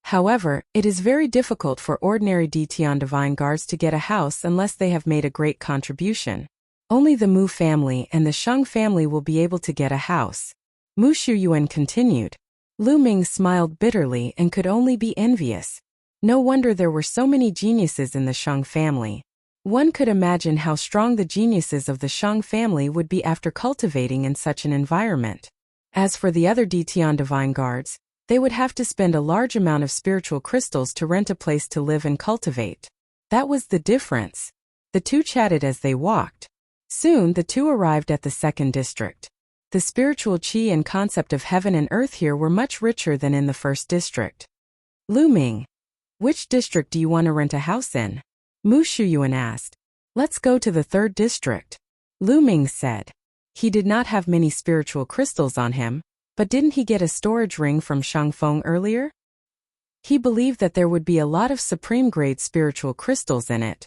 However, it is very difficult for ordinary Tian divine guards to get a house unless they have made a great contribution. Only the Mu family and the Sheng family will be able to get a house. Mu Shiyuan continued. Lu Ming smiled bitterly and could only be envious. No wonder there were so many geniuses in the Sheng family. One could imagine how strong the geniuses of the Sheng family would be after cultivating in such an environment. As for the other Tian divine guards, they would have to spend a large amount of spiritual crystals to rent a place to live and cultivate. That was the difference. The two chatted as they walked. Soon the two arrived at the second district. The spiritual qi and concept of heaven and earth here were much richer than in the first district. Lu Ming, which district do you want to rent a house in? Mu Shiyuan asked. Let's go to the third district. Lu Ming said. He did not have many spiritual crystals on him, but didn't he get a storage ring from Shang Feng earlier? He believed that there would be a lot of supreme-grade spiritual crystals in it.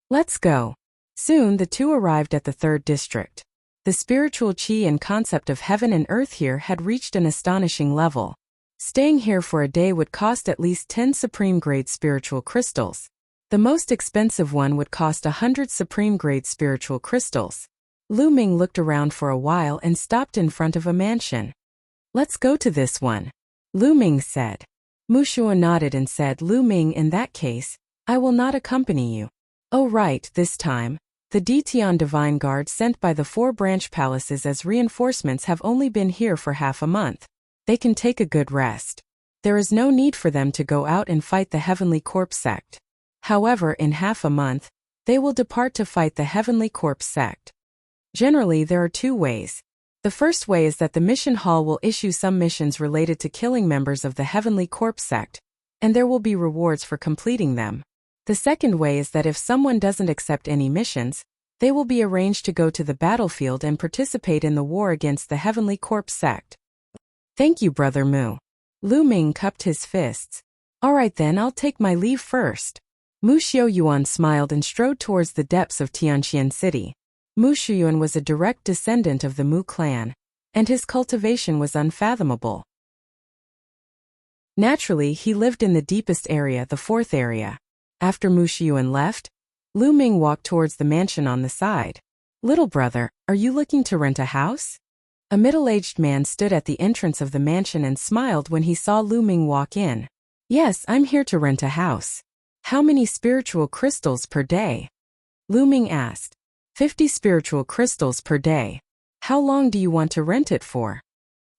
Let's go. Soon the two arrived at the third district. The spiritual qi and concept of heaven and earth here had reached an astonishing level. Staying here for a day would cost at least 10 supreme-grade spiritual crystals. The most expensive one would cost 100 supreme-grade spiritual crystals. Lu Ming looked around for a while and stopped in front of a mansion. Let's go to this one, Lu Ming said. Mu Shiyuan nodded and said, Lu Ming, in that case, I will not accompany you. Oh right, this time, the Tian divine guard sent by the 4 branch palaces as reinforcements have only been here for half a month. They can take a good rest. There is no need for them to go out and fight the Heavenly Corpse sect. However, in half a month, they will depart to fight the Heavenly Corpse sect. Generally, there are 2 ways. The first way is that the mission hall will issue some missions related to killing members of the Heavenly Corpse sect, and there will be rewards for completing them. The second way is that if someone doesn't accept any missions, They will be arranged to go to the battlefield and participate in the war against the Heavenly Corpse sect. Thank you, Brother Mu. Lu Ming cupped his fists. All right then, I'll take my leave first. Mu Xiaoyuan smiled and strode towards the depths of Tianqian City. Mu Xiaoyuan was a direct descendant of the Mu clan, and his cultivation was unfathomable. Naturally, he lived in the deepest area, the fourth area. After Mu Xiaoyuan left, Lu Ming walked towards the mansion on the side. Little brother, are you looking to rent a house? A middle-aged man stood at the entrance of the mansion and smiled when he saw Lu Ming walk in. Yes, I'm here to rent a house. How many spiritual crystals per day? Lu Ming asked. 50 spiritual crystals per day. How long do you want to rent it for?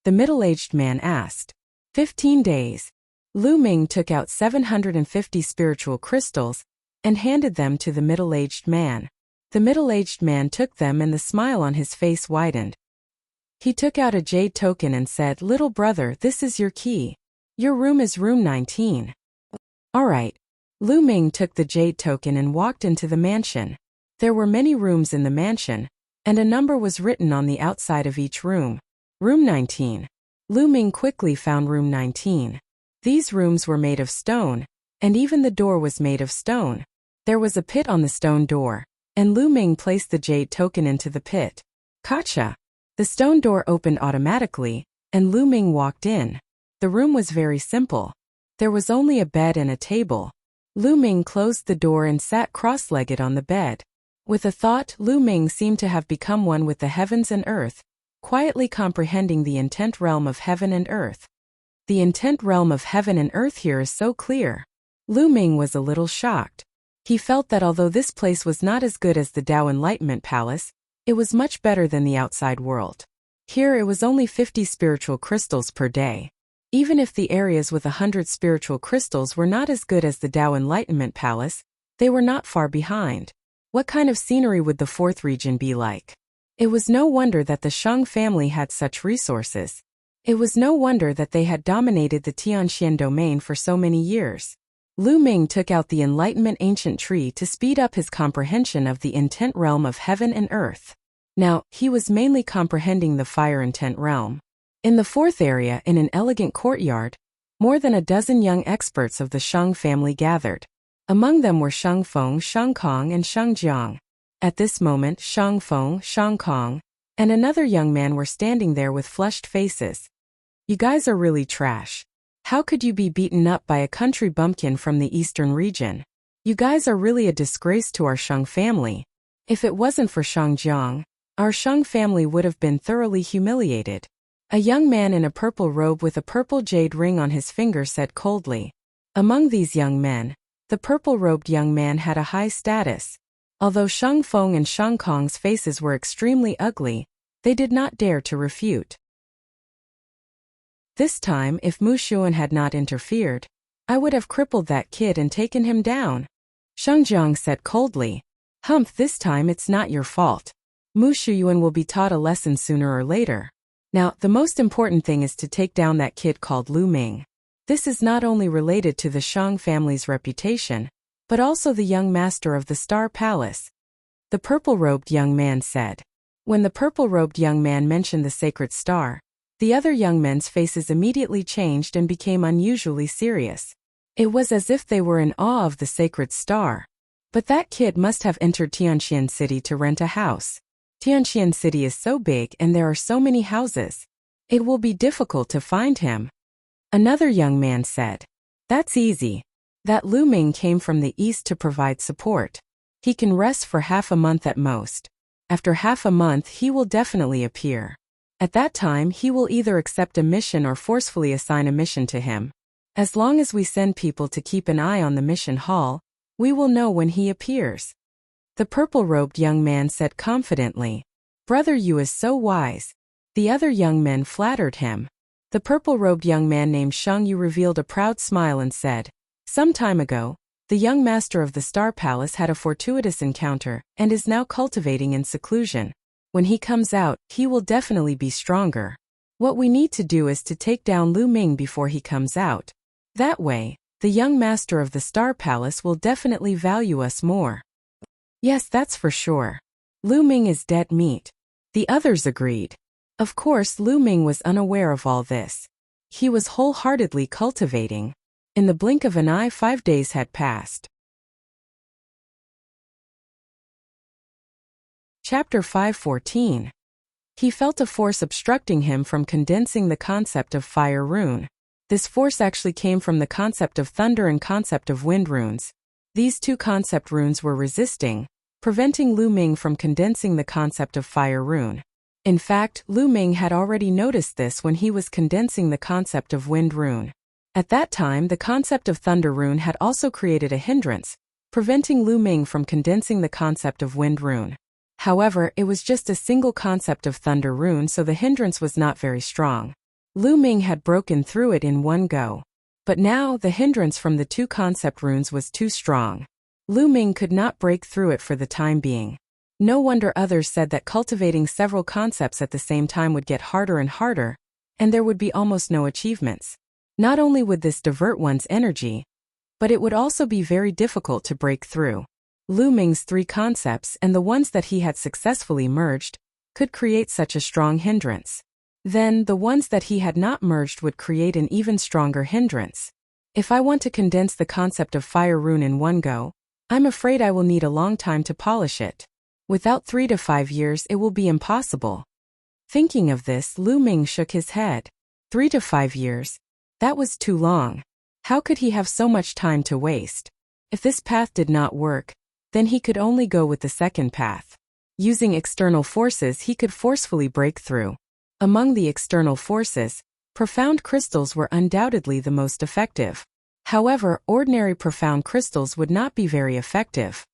The middle-aged man asked. 15 days. Lu Ming took out 750 spiritual crystals and handed them to the middle-aged man. The middle-aged man took them and the smile on his face widened. He took out a jade token and said, Little brother, this is your key. Your room is room 19. All right. Lu Ming took the jade token and walked into the mansion. There were many rooms in the mansion, and a number was written on the outside of each room. Room 19. Lu Ming quickly found room 19. These rooms were made of stone, and even the door was made of stone. There was a pit on the stone door, and Lu Ming placed the jade token into the pit. Gotcha! The stone door opened automatically, and Lu Ming walked in. The room was very simple. There was only a bed and a table. Lu Ming closed the door and sat cross-legged on the bed. With a thought, Lu Ming seemed to have become one with the heavens and earth, quietly comprehending the intent realm of heaven and earth. The intent realm of heaven and earth here is so clear. Lu Ming was a little shocked. He felt that although this place was not as good as the Tao Enlightenment Palace, it was much better than the outside world. Here it was only 50 spiritual crystals per day. Even if the areas with 100 spiritual crystals were not as good as the Tao Enlightenment Palace, they were not far behind. What kind of scenery would the fourth region be like? It was no wonder that the Shang family had such resources. It was no wonder that they had dominated the Tianqian domain for so many years. Lu Ming took out the Enlightenment Ancient Tree to speed up his comprehension of the intent realm of heaven and earth. Now, he was mainly comprehending the fire intent realm. In the fourth area, in an elegant courtyard, more than a dozen young experts of the Shang family gathered. Among them were Shang Feng, Shang Kong, and Shang Jiang. At this moment, Shang Feng, Shang Kong, and another young man were standing there with flushed faces. You guys are really trash. How could you be beaten up by a country bumpkin from the eastern region? You guys are really a disgrace to our Shang family. If it wasn't for Shang Jiang, our Shang family would have been thoroughly humiliated. A young man in a purple robe with a purple jade ring on his finger said coldly. Among these young men, the purple-robed young man had a high status. Although Shang Feng and Shang Kong's faces were extremely ugly, they did not dare to refute. This time, if Mu Xiaoyuan had not interfered, I would have crippled that kid and taken him down. Shang Jiang said coldly. Humph, this time it's not your fault. Mu Xiaoyuan will be taught a lesson sooner or later. Now, the most important thing is to take down that kid called Lu Ming. This is not only related to the Shang family's reputation, but also the young master of the Star Palace. The purple-robed young man said. When the purple-robed young man mentioned the sacred star, the other young men's faces immediately changed and became unusually serious. It was as if they were in awe of the sacred star. But that kid must have entered Tianqian City to rent a house. Tianqian City is so big and there are so many houses. It will be difficult to find him. Another young man said. That's easy. That Lu Ming came from the east to provide support. He can rest for half a month at most. After half a month he will definitely appear. At that time he will either accept a mission or forcefully assign a mission to him. As long as we send people to keep an eye on the mission hall, we will know when he appears. The purple-robed young man said confidently. Brother Yu is so wise. The other young men flattered him. The purple-robed young man named Shang Yu revealed a proud smile and said, some time ago, the young master of the Star Palace had a fortuitous encounter and is now cultivating in seclusion. When he comes out, he will definitely be stronger. What we need to do is to take down Lu Ming before he comes out. That way, the young master of the Star Palace will definitely value us more. Yes, that's for sure. Lu Ming is dead meat. The others agreed. Of course, Lu Ming was unaware of all this. He was wholeheartedly cultivating. In the blink of an eye, 5 days had passed. Chapter 5:14. He felt a force obstructing him from condensing the concept of fire rune. This force actually came from the concept of thunder and concept of wind runes. These two concept runes were resisting, preventing Lu Ming from condensing the concept of fire rune. In fact, Lu Ming had already noticed this when he was condensing the concept of wind rune. At that time, the concept of thunder rune had also created a hindrance, preventing Lu Ming from condensing the concept of wind rune. However, it was just a single concept of thunder rune, so the hindrance was not very strong. Lu Ming had broken through it in one go. But now, the hindrance from the two concept runes was too strong. Lu Ming could not break through it for the time being. No wonder others said that cultivating several concepts at the same time would get harder and harder, and there would be almost no achievements. Not only would this divert one's energy, but it would also be very difficult to break through. Lu Ming's 3 concepts and the ones that he had successfully merged could create such a strong hindrance. Then, the ones that he had not merged would create an even stronger hindrance. If I want to condense the concept of fire rune in one go, I'm afraid I will need a long time to polish it. Without 3 to 5 years, it will be impossible. Thinking of this, Lu Ming shook his head. 3 to 5 years? That was too long. How could he have so much time to waste? If this path did not work, then he could only go with the second path. Using external forces, he could forcefully break through. Among the external forces, profound crystals were undoubtedly the most effective. However, ordinary profound crystals would not be very effective.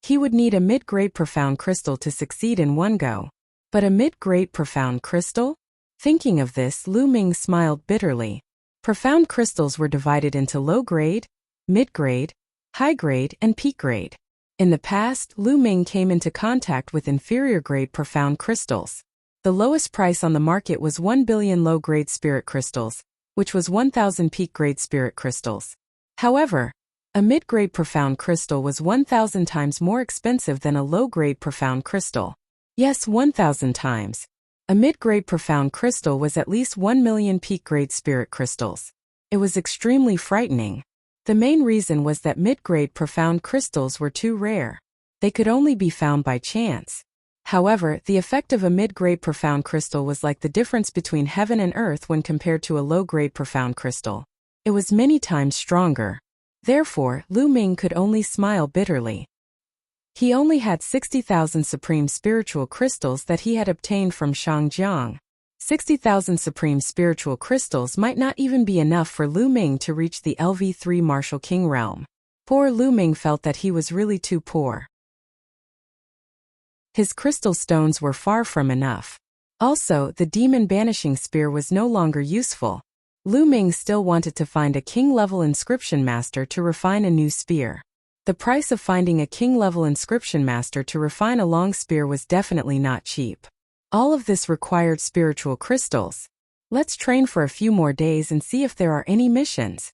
He would need a mid-grade profound crystal to succeed in one go. But a mid-grade profound crystal? Thinking of this, Lu Ming smiled bitterly. Profound crystals were divided into low-grade, mid-grade, high-grade, and peak-grade. In the past, Lu Ming came into contact with inferior-grade profound crystals. The lowest price on the market was 1 billion low-grade spirit crystals, which was 1,000 peak-grade spirit crystals. However, a mid-grade profound crystal was 1,000 times more expensive than a low-grade profound crystal. Yes, 1,000 times. A mid-grade profound crystal was at least 1 million peak-grade spirit crystals. It was extremely frightening. The main reason was that mid-grade profound crystals were too rare. They could only be found by chance. However, the effect of a mid-grade profound crystal was like the difference between heaven and earth when compared to a low-grade profound crystal. It was many times stronger. Therefore, Lu Ming could only smile bitterly. He only had 60,000 supreme spiritual crystals that he had obtained from Shangjiang. 60,000 supreme spiritual crystals might not even be enough for Lu Ming to reach the LV3 Martial King realm. Poor Lu Ming felt that he was really too poor. His crystal stones were far from enough. Also, the demon banishing spear was no longer useful. Lu Ming still wanted to find a king-level inscription master to refine a new spear. The price of finding a king-level inscription master to refine a long spear was definitely not cheap. All of this required spiritual crystals. Let's train for a few more days and see if there are any missions.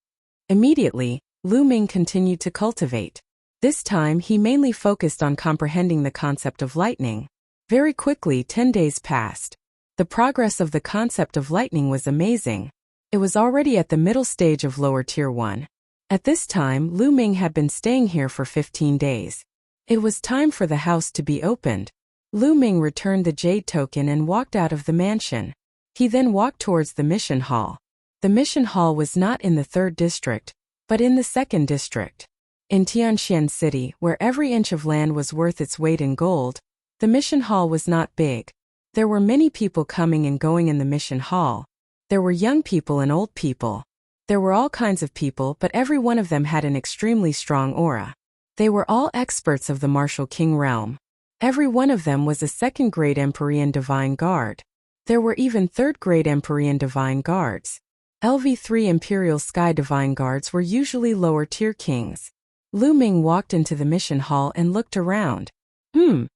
Immediately, Lu Ming continued to cultivate. This time, he mainly focused on comprehending the concept of lightning. Very quickly, 10 days passed. The progress of the concept of lightning was amazing. It was already at the middle stage of lower tier 1. At this time, Lu Ming had been staying here for 15 days. It was time for the house to be opened. Lu Ming returned the jade token and walked out of the mansion. He then walked towards the mission hall. The mission hall was not in the 3rd district, but in the 2nd district. In Tianxian City, where every inch of land was worth its weight in gold, the mission hall was not big. There were many people coming and going in the mission hall. There were young people and old people. There were all kinds of people, but every one of them had an extremely strong aura. They were all experts of the Martial King realm. Every one of them was a 2nd-grade Empyrean Divine Guard. There were even 3rd-grade Empyrean Divine Guards. LV3 Imperial Sky Divine Guards were usually lower-tier kings. Lu Ming walked into the mission hall and looked around. Lu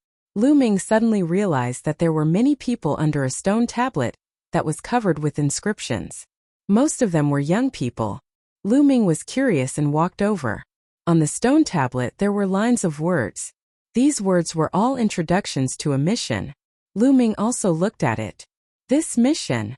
Ming suddenly realized that there were many people under a stone tablet that was covered with inscriptions. Most of them were young people. Lu Ming was curious and walked over. On the stone tablet there were lines of words. These words were all introductions to a mission. Lu Ming also looked at it. This mission.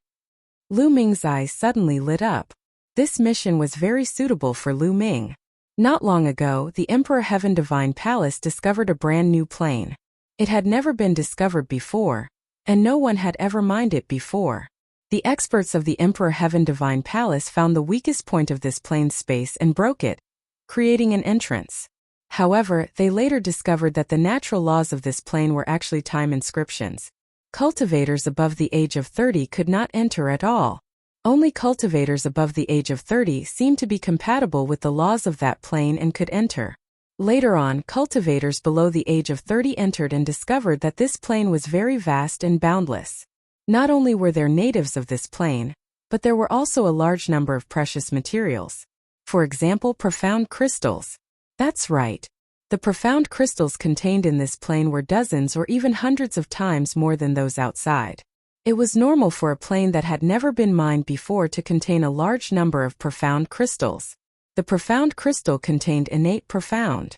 Lu Ming's eyes suddenly lit up. This mission was very suitable for Lu Ming. Not long ago, the Emperor Heaven Divine Palace discovered a brand new plane. It had never been discovered before, and no one had ever mined it before. The experts of the Emperor Heaven Divine Palace found the weakest point of this plane's space and broke it, creating an entrance. However, they later discovered that the natural laws of this plane were actually time inscriptions. Cultivators above the age of 30 could not enter at all. Only cultivators above the age of 30 seemed to be compatible with the laws of that plane and could enter. Later on, cultivators below the age of 30 entered and discovered that this plane was very vast and boundless. Not only were there natives of this plane, but there were also a large number of precious materials. For example, profound crystals. That's right. The profound crystals contained in this plane were dozens or even hundreds of times more than those outside. It was normal for a plane that had never been mined before to contain a large number of profound crystals. The profound crystal contained innate profound.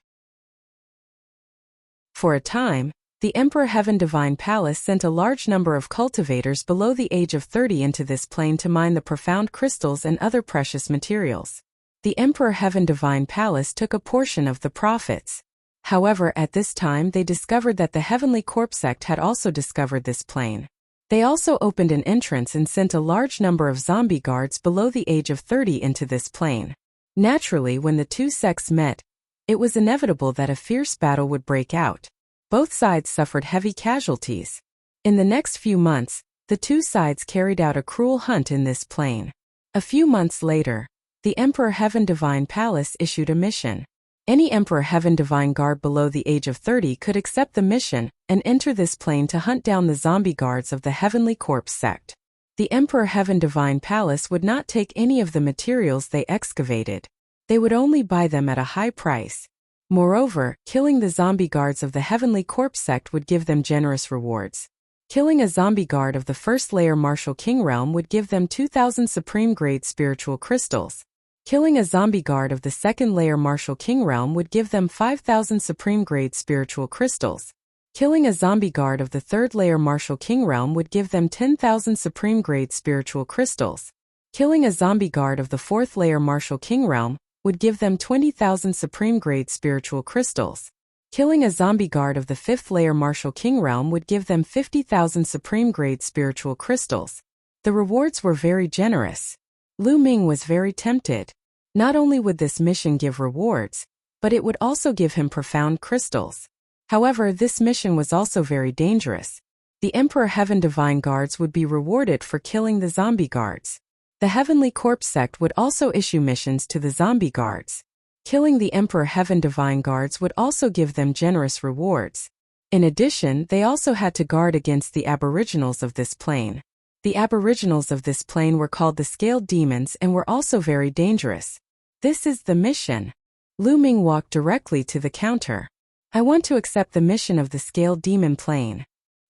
For a time, the Emperor Heaven Divine Palace sent a large number of cultivators below the age of 30 into this plane to mine the profound crystals and other precious materials. The Emperor Heaven Divine Palace took a portion of the profits. However, at this time they discovered that the Heavenly Corp sect had also discovered this plane. They also opened an entrance and sent a large number of zombie guards below the age of 30 into this plane. Naturally, when the two sects met, it was inevitable that a fierce battle would break out. Both sides suffered heavy casualties. In the next few months, the two sides carried out a cruel hunt in this plane. A few months later, the Emperor Heaven Divine Palace issued a mission. Any Emperor Heaven Divine Guard below the age of 30 could accept the mission and enter this plane to hunt down the zombie guards of the Heavenly Corpse sect. The Emperor Heaven Divine Palace would not take any of the materials they excavated. They would only buy them at a high price. Moreover, killing the zombie guards of the Heavenly Corpse sect would give them generous rewards. Killing a zombie guard of the first layer Martial King realm would give them 2,000 supreme grade spiritual crystals. Killing a zombie guard of the second layer Martial King realm would give them 5,000 supreme grade spiritual crystals. Killing a zombie guard of the third layer Martial King realm would give them 10,000 supreme grade spiritual crystals. Killing a zombie guard of the fourth layer Martial King realm would give them 20,000 supreme grade spiritual crystals. Killing a zombie guard of the fifth layer Martial King realm would give them 50,000 supreme grade spiritual crystals. The rewards were very generous. Lu Ming was very tempted. Not only would this mission give rewards, but it would also give him profound crystals. However, this mission was also very dangerous. The Emperor Heaven Divine Guards would be rewarded for killing the zombie guards. The Heavenly Corpse sect would also issue missions to the zombie guards. Killing the Emperor Heaven Divine Guards would also give them generous rewards. In addition, they also had to guard against the aboriginals of this plane. The aboriginals of this plane were called the Scaled Demons and were also very dangerous. This is the mission. Lu Ming walked directly to the counter. I want to accept the mission of the Scaled Demon plane.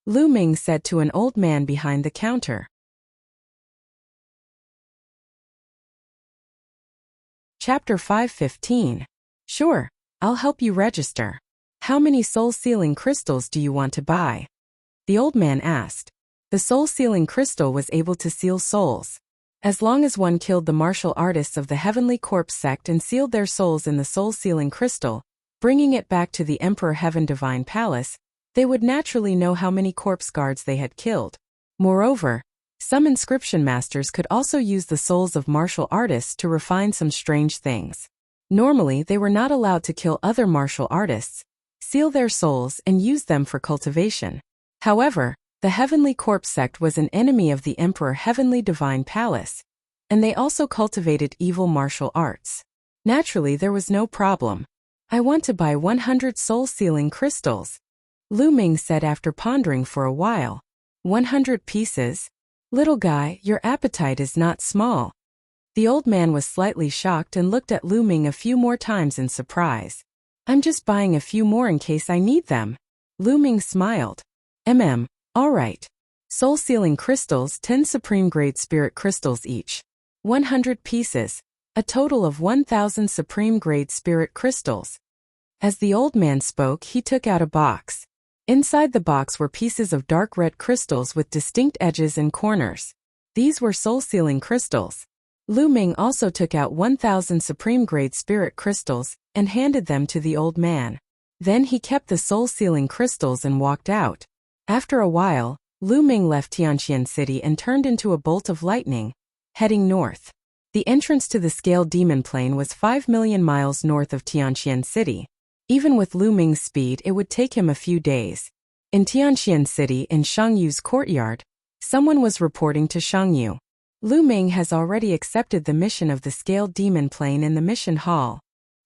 Lu Ming said to an old man behind the counter. Chapter 5:15. Sure, I'll help you register. How many soul-sealing crystals do you want to buy? The old man asked. The soul-sealing crystal was able to seal souls. As long as one killed the martial artists of the Heavenly Corpse sect and sealed their souls in the soul-sealing crystal, bringing it back to the Emperor Heaven Divine Palace, they would naturally know how many corpse guards they had killed. Moreover, some inscription masters could also use the souls of martial artists to refine some strange things. Normally, they were not allowed to kill other martial artists, seal their souls, and use them for cultivation. However, the Heavenly Corpse sect was an enemy of the Emperor Heavenly Divine Palace, and they also cultivated evil martial arts. Naturally, there was no problem. I want to buy 100 soul-sealing crystals, Lu Ming said after pondering for a while. 100 pieces? Little guy, your appetite is not small. The old man was slightly shocked and looked at Lu Ming a few more times in surprise. I'm just buying a few more in case I need them. Lu Ming smiled. All right. Soul-sealing crystals, 10 supreme grade spirit crystals each. 100 pieces. A total of 1,000 supreme grade spirit crystals. As the old man spoke, he took out a box. Inside the box were pieces of dark red crystals with distinct edges and corners. These were soul-sealing crystals. Lu Ming also took out 1,000 supreme-grade spirit crystals and handed them to the old man. Then he kept the soul-sealing crystals and walked out. After a while, Lu Ming left Tianqian City and turned into a bolt of lightning, heading north. The entrance to the Scale Demon Plain was 5 million miles north of Tianqian City. Even with Lu Ming's speed, it would take him a few days. In Tianqian City, in Shangyu's courtyard, someone was reporting to Shangyu. Lu Ming has already accepted the mission of the Scale Demon Plain in the mission hall.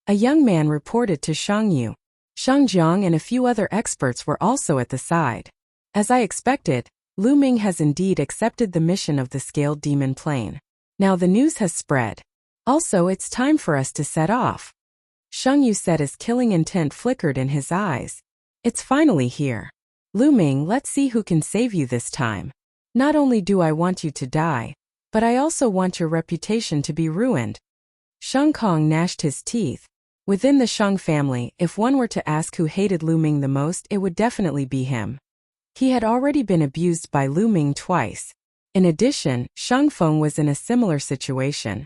A young man reported to Shangyu. Shang Jiang and a few other experts were also at the side. As I expected, Lu Ming has indeed accepted the mission of the Scale Demon Plain. Now the news has spread. Also, it's time for us to set off. Shangyu said as killing intent flickered in his eyes. It's finally here. Lu Ming, let's see who can save you this time. Not only do I want you to die, but I also want your reputation to be ruined. Shang Kong gnashed his teeth. Within the Shang family, if one were to ask who hated Lu Ming the most, it would definitely be him. He had already been abused by Lu Ming twice. In addition, Shang Feng was in a similar situation.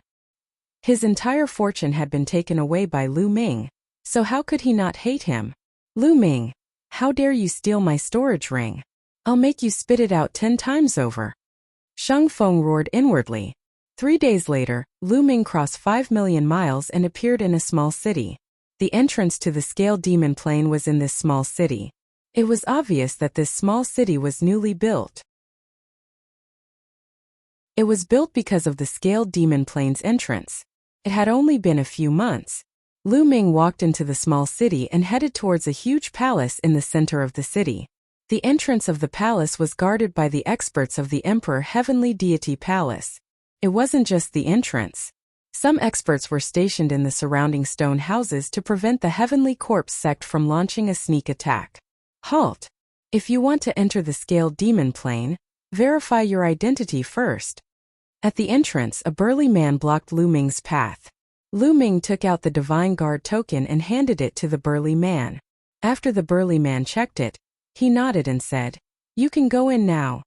His entire fortune had been taken away by Lu Ming, so how could he not hate him? Lu Ming, how dare you steal my storage ring? I'll make you spit it out 10 times over. Shang Feng roared inwardly. 3 days later, Lu Ming crossed 5 million miles and appeared in a small city. The entrance to the Scale Demon Plain was in this small city. It was obvious that this small city was newly built. It was built because of the Scale Demon Plain's entrance. It had only been a few months. Lu Ming walked into the small city and headed towards a huge palace in the center of the city. The entrance of the palace was guarded by the experts of the Emperor Heavenly Deity Palace. It wasn't just the entrance. Some experts were stationed in the surrounding stone houses to prevent the Heavenly Corpse sect from launching a sneak attack. Halt! If you want to enter the Scale Demon Plain, verify your identity first. At the entrance, a burly man blocked Lu Ming's path. Lu Ming took out the Divine Guard token and handed it to the burly man. After the burly man checked it, he nodded and said, "You can go in now."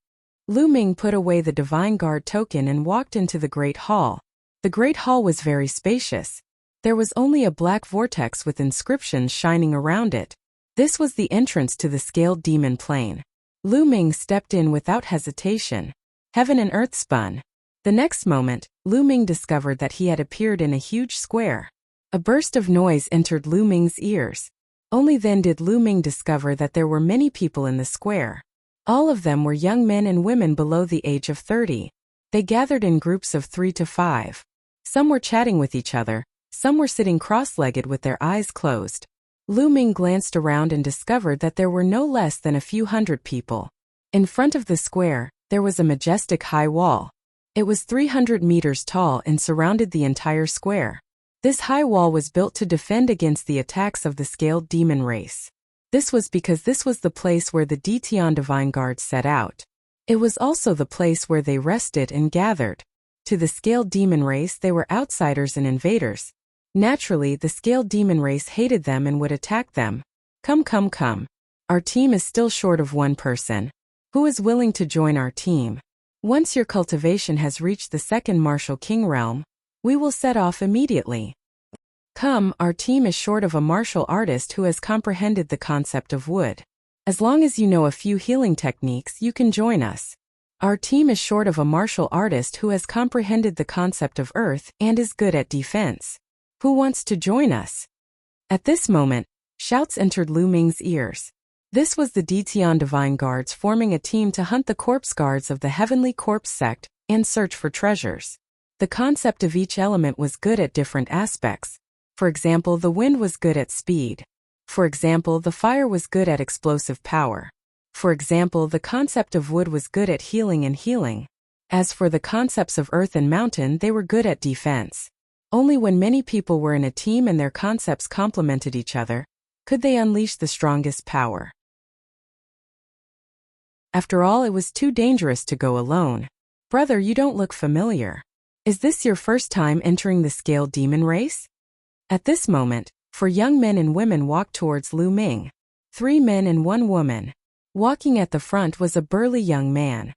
Lu Ming put away the Divine Guard token and walked into the Great Hall. The Great Hall was very spacious. There was only a black vortex with inscriptions shining around it. This was the entrance to the Scale Demon Plain. Lu Ming stepped in without hesitation. Heaven and earth spun. The next moment, Lu Ming discovered that he had appeared in a huge square. A burst of noise entered Lu Ming's ears. Only then did Lu Ming discover that there were many people in the square. All of them were young men and women below the age of 30. They gathered in groups of 3 to 5. Some were chatting with each other, some were sitting cross-legged with their eyes closed. Lu Ming glanced around and discovered that there were no less than a few hundred people. In front of the square, there was a majestic high wall. It was 300 meters tall and surrounded the entire square. This high wall was built to defend against the attacks of the Scaled Demon race. This was because this was the place where the Detian Divine Guards set out. It was also the place where they rested and gathered. To the Scaled Demon race, they were outsiders and invaders. Naturally, the Scaled Demon race hated them and would attack them. Come. Our team is still short of one person. Who is willing to join our team? Once your cultivation has reached the second martial king realm, we will set off immediately. Come, our team is short of a martial artist who has comprehended the concept of wood. As long as you know a few healing techniques, you can join us. Our team is short of a martial artist who has comprehended the concept of earth and is good at defense. Who wants to join us? At this moment, shouts entered Lu Ming's ears. This was the Detian Divine Guards forming a team to hunt the corpse guards of the Heavenly Corpse sect and search for treasures. The concept of each element was good at different aspects. For example, the wind was good at speed. For example, the fire was good at explosive power. For example, the concept of wood was good at healing and healing. As for the concepts of earth and mountain, they were good at defense. Only when many people were in a team and their concepts complemented each other, could they unleash the strongest power. After all, it was too dangerous to go alone. Brother, you don't look familiar. Is this your first time entering the Scaled Demon race? At this moment, 4 young men and women walked towards Lu Ming. 3 men and 1 woman. Walking at the front was a burly young man.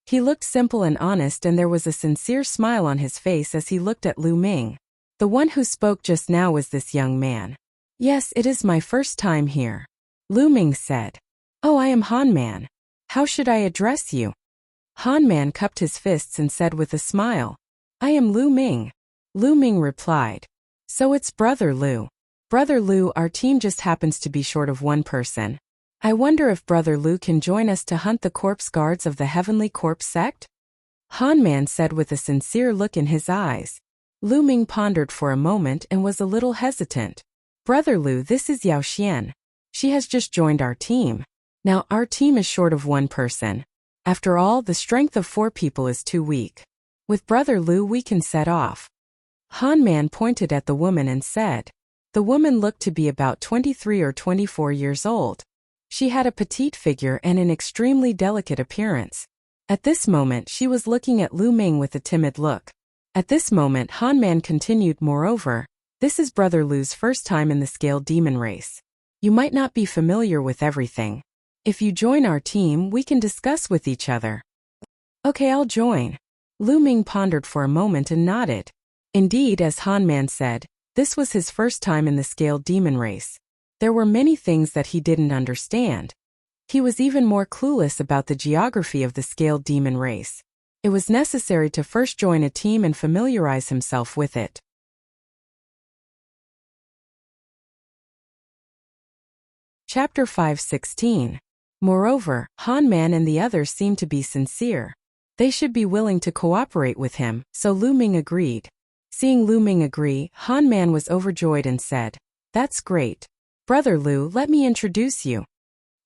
He looked simple and honest, and there was a sincere smile on his face as he looked at Lu Ming. The one who spoke just now was this young man. "Yes, it is my first time here," Lu Ming said. "Oh, I am Han Man. How should I address you?" Han Man cupped his fists and said with a smile, "I am Lu Ming." Lu Ming replied, "So it's Brother Lu. Brother Lu, our team just happens to be short of 1 person. I wonder if Brother Lu can join us to hunt the corpse guards of the Heavenly Corpse sect?" Han Man said with a sincere look in his eyes. Lu Ming pondered for a moment and was a little hesitant. "Brother Lu, this is Yao Xian. She has just joined our team. Now, our team is short of 1 person. After all, the strength of 4 people is too weak. With Brother Lu we can set off." Han Man pointed at the woman and said. The woman looked to be about 23 or 24 years old. She had a petite figure and an extremely delicate appearance. At this moment she was looking at Lu Ming with a timid look. At this moment Han Man continued, "Moreover, this is Brother Lu's first time in the scaled demon race. You might not be familiar with everything. If you join our team, we can discuss with each other." "Okay, I'll join." Lu Ming pondered for a moment and nodded. Indeed, as Han Man said, this was his first time in the scaled demon race. There were many things that he didn't understand. He was even more clueless about the geography of the scaled demon race. It was necessary to first join a team and familiarize himself with it. Chapter 5:16. Moreover, Han Man and the others seemed to be sincere. They should be willing to cooperate with him, so Lu Ming agreed. Seeing Lu Ming agree, Han Man was overjoyed and said, "That's great. Brother Lu, let me introduce you."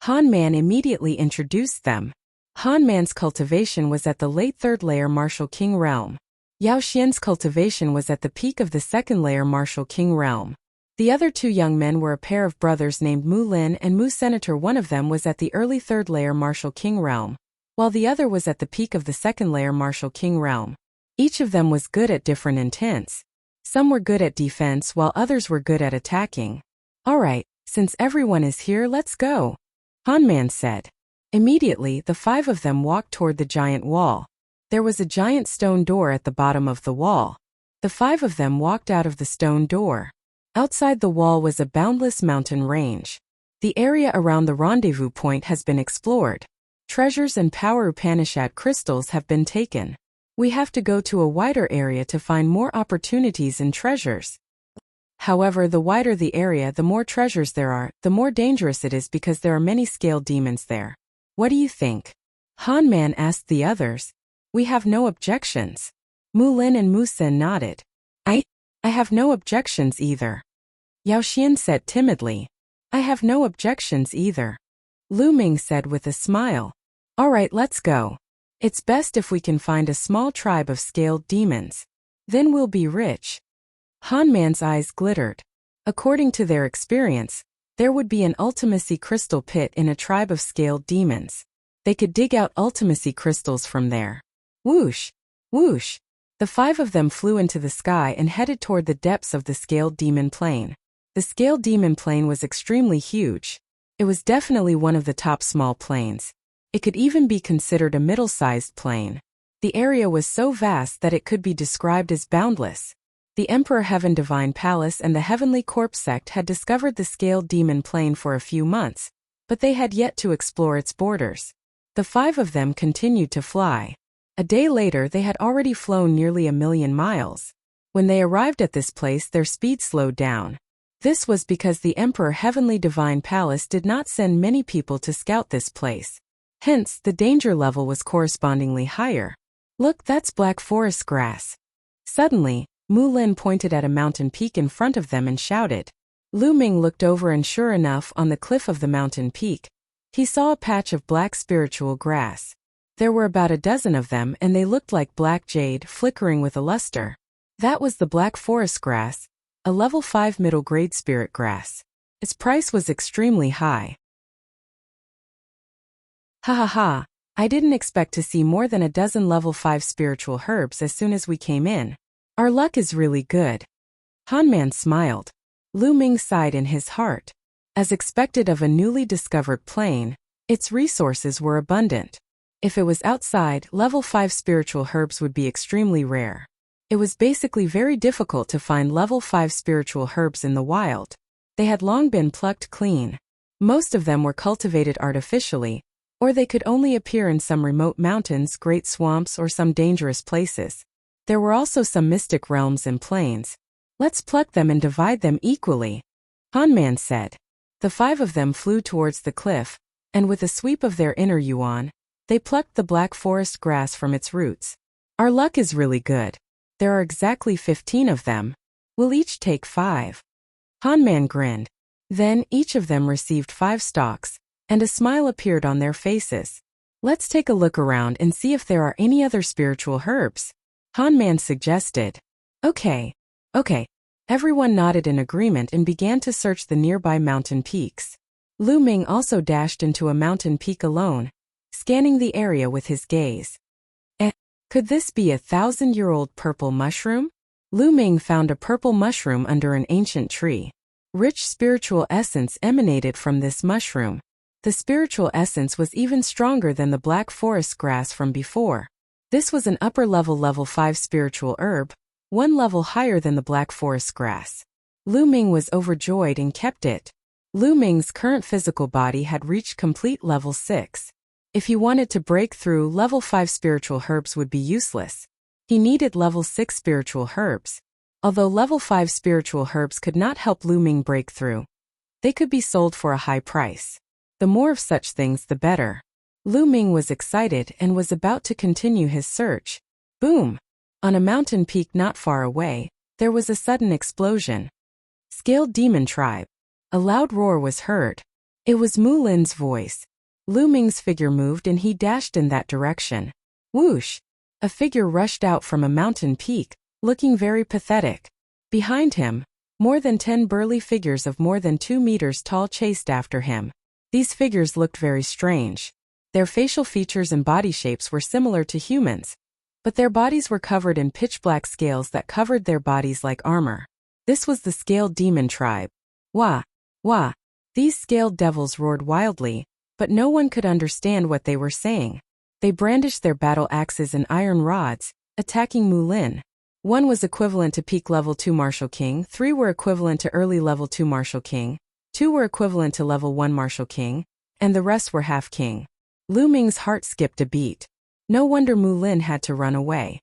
Han Man immediately introduced them. Han Man's cultivation was at the late 3rd layer Martial King realm. Yao Xian's cultivation was at the peak of the 2nd layer Martial King realm. The other 2 young men were a pair of brothers named Mu Lin and Mu Senator. One of them was at the early 3rd layer Martial King realm, while the other was at the peak of the 2nd layer Martial King realm. Each of them was good at different intents. Some were good at defense while others were good at attacking. "Alright, since everyone is here, let's go," Han Man said. Immediately, the 5 of them walked toward the giant wall. There was a giant stone door at the bottom of the wall. The 5 of them walked out of the stone door. Outside the wall was a boundless mountain range. The area around the rendezvous point has been explored. Treasures and power Upanishad crystals have been taken. We have to go to a wider area to find more opportunities and treasures. However, the wider the area, the more treasures there are, the more dangerous it is because there are many scaled demons there. What do you think? Han Man asked the others. "We have no objections." Mu Lin and Mu Sen nodded. I have no objections either." Yao Xian said timidly. "I have no objections either." Lu Ming said with a smile. "Alright, let's go. It's best if we can find a small tribe of scaled demons. Then we'll be rich." Han Man's eyes glittered. According to their experience, there would be an ultimacy crystal pit in a tribe of scaled demons. They could dig out ultimacy crystals from there. Whoosh! Whoosh! The 5 of them flew into the sky and headed toward the depths of the scaled demon plane. The scaled demon plane was extremely huge. It was definitely one of the top small planes. It could even be considered a middle-sized plane. The area was so vast that it could be described as boundless. The Emperor Heaven Divine Palace and the Heavenly Corpse sect had discovered the scaled demon plane for a few months, but they had yet to explore its borders. The 5 of them continued to fly. A day later they had already flown nearly 1,000,000 miles. When they arrived at this place, their speed slowed down. This was because the Emperor Heavenly Divine Palace did not send many people to scout this place. Hence, the danger level was correspondingly higher. "Look, that's black forest grass." Suddenly, Mu Lin pointed at a mountain peak in front of them and shouted. Lu Ming looked over and sure enough, on the cliff of the mountain peak, he saw a patch of black spiritual grass. There were about a dozen of them and they looked like black jade flickering with a luster. That was the black forest grass, a level 5 middle grade spirit grass. Its price was extremely high. Ha ha ha, I didn't expect to see more than a dozen level 5 spiritual herbs as soon as we came in. Our luck is really good. Han Man smiled. Lu Ming sighed in his heart. As expected of a newly discovered plane, its resources were abundant. If it was outside, level 5 spiritual herbs would be extremely rare. It was basically very difficult to find level 5 spiritual herbs in the wild. They had long been plucked clean. Most of them were cultivated artificially, or they could only appear in some remote mountains, great swamps, or some dangerous places. There were also some mystic realms and plains. Let's pluck them and divide them equally, Han Man said. The 5 of them flew towards the cliff, and with a sweep of their inner yuan, they plucked the black forest grass from its roots. Our luck is really good. There are exactly 15 of them. We'll each take 5. Han Man grinned. Then each of them received 5 stalks, and a smile appeared on their faces. Let's take a look around and see if there are any other spiritual herbs, Han Man suggested. Okay. Everyone nodded in agreement and began to search the nearby mountain peaks. Lu Ming also dashed into a mountain peak alone, scanning the area with his gaze. Could this be a 1,000-year-old purple mushroom? Lu Ming found a purple mushroom under an ancient tree. Rich spiritual essence emanated from this mushroom. The spiritual essence was even stronger than the black forest grass from before. This was an upper-level level 5 spiritual herb, 1 level higher than the black forest grass. Lu Ming was overjoyed and kept it. Lu Ming's current physical body had reached complete level 6. If he wanted to break through, level 5 spiritual herbs would be useless. He needed level 6 spiritual herbs. Although level 5 spiritual herbs could not help Lu Ming break through, they could be sold for a high price. The more of such things, the better. Lu Ming was excited and was about to continue his search. Boom! On a mountain peak not far away, there was a sudden explosion. Scaled Demon Tribe. A loud roar was heard. It was Mu Lin's voice. Lu Ming's figure moved and he dashed in that direction. Whoosh! A figure rushed out from a mountain peak, looking very pathetic. Behind him, more than 10 burly figures of more than 2 meters tall chased after him. These figures looked very strange. Their facial features and body shapes were similar to humans, but their bodies were covered in pitch-black scales that covered their bodies like armor. This was the Scaled Demon Tribe. Wah! Wah! These scaled devils roared wildly, but no one could understand what they were saying. They brandished their battle axes and iron rods, attacking Mu Lin. 1 was equivalent to peak level 2 Martial King, 3 were equivalent to early level 2 Martial King, 2 were equivalent to level 1 Martial King, and the rest were half king. Lu Ming's heart skipped a beat. No wonder Mu Lin had to run away.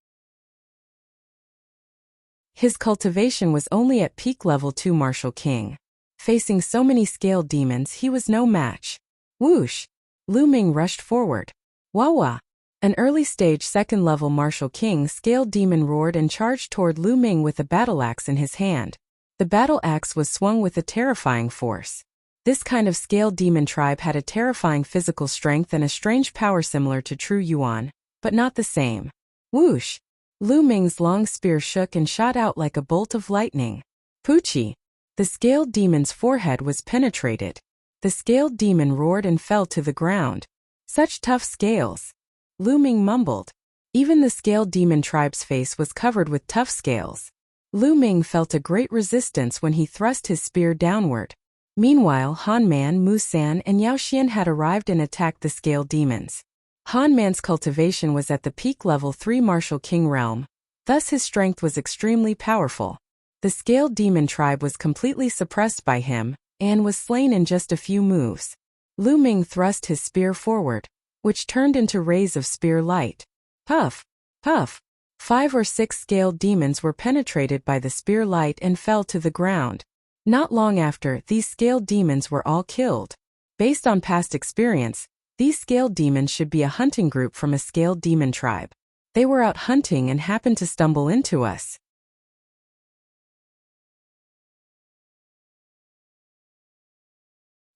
His cultivation was only at peak level 2 Martial King. Facing so many scaled demons, he was no match. Whoosh! Lu Ming rushed forward. Wah! An early-stage second-level Martial King scaled demon roared and charged toward Lu Ming with a battle axe in his hand. The battle axe was swung with a terrifying force. This kind of scaled demon tribe had a terrifying physical strength and a strange power similar to true Yuan, but not the same. Whoosh! Lu Ming's long spear shook and shot out like a bolt of lightning. Poochie! The scaled demon's forehead was penetrated. The scaled demon roared and fell to the ground. Such tough scales. Lu Ming mumbled. Even the scaled demon tribe's face was covered with tough scales. Lu Ming felt a great resistance when he thrust his spear downward. Meanwhile, Han Man, Mu San, and Yao Xian had arrived and attacked the scaled demons. Han Man's cultivation was at the peak level 3 Martial King realm. Thus his strength was extremely powerful. The scaled demon tribe was completely suppressed by him, and was slain in just a few moves. Lu Ming thrust his spear forward, which turned into rays of spear light. Puff! Puff! 5 or 6 scaled demons were penetrated by the spear light and fell to the ground. Not long after, these scaled demons were all killed. Based on past experience, these scaled demons should be a hunting group from a scaled demon tribe. They were out hunting and happened to stumble into us.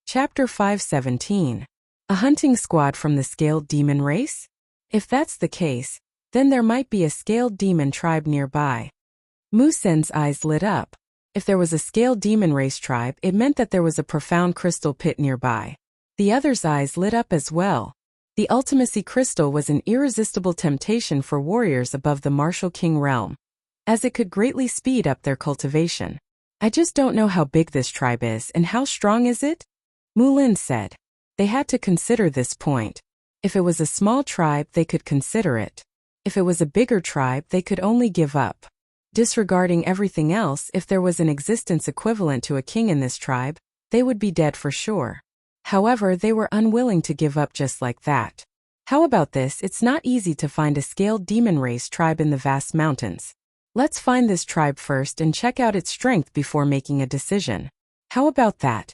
Chapter 517. A hunting squad from the scaled demon race? If that's the case, then there might be a scaled demon tribe nearby. Mu Sen's eyes lit up. If there was a scaled demon race tribe, it meant that there was a profound crystal pit nearby. The other's eyes lit up as well. The Ultimacy crystal was an irresistible temptation for warriors above the Martial King realm, as it could greatly speed up their cultivation. I just don't know how big this tribe is and how strong is it? Mulin said. They had to consider this point. If it was a small tribe, they could consider it. If it was a bigger tribe, they could only give up. Disregarding everything else, if there was an existence equivalent to a king in this tribe, they would be dead for sure. However, they were unwilling to give up just like that. How about this? It's not easy to find a scaled demon race tribe in the vast mountains. Let's find this tribe first and check out its strength before making a decision. How about that?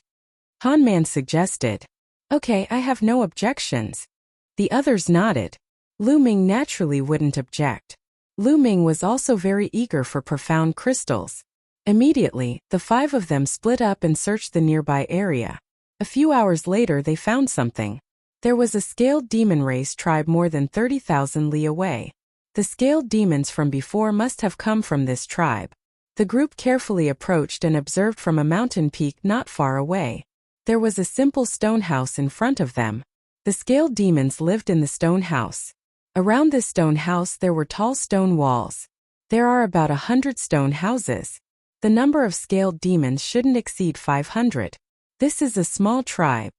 Han Man suggested. Okay, I have no objections. The others nodded. Lu Ming naturally wouldn't object. Lu Ming was also very eager for profound crystals. Immediately, the 5 of them split up and searched the nearby area. A few hours later they found something. There was a scaled demon race tribe more than 30,000 li away. The scaled demons from before must have come from this tribe. The group carefully approached and observed from a mountain peak not far away. There was a simple stone house in front of them. The scaled demons lived in the stone house. Around this stone house there were tall stone walls. There are about 100 stone houses. The number of scaled demons shouldn't exceed 500. This is a small tribe.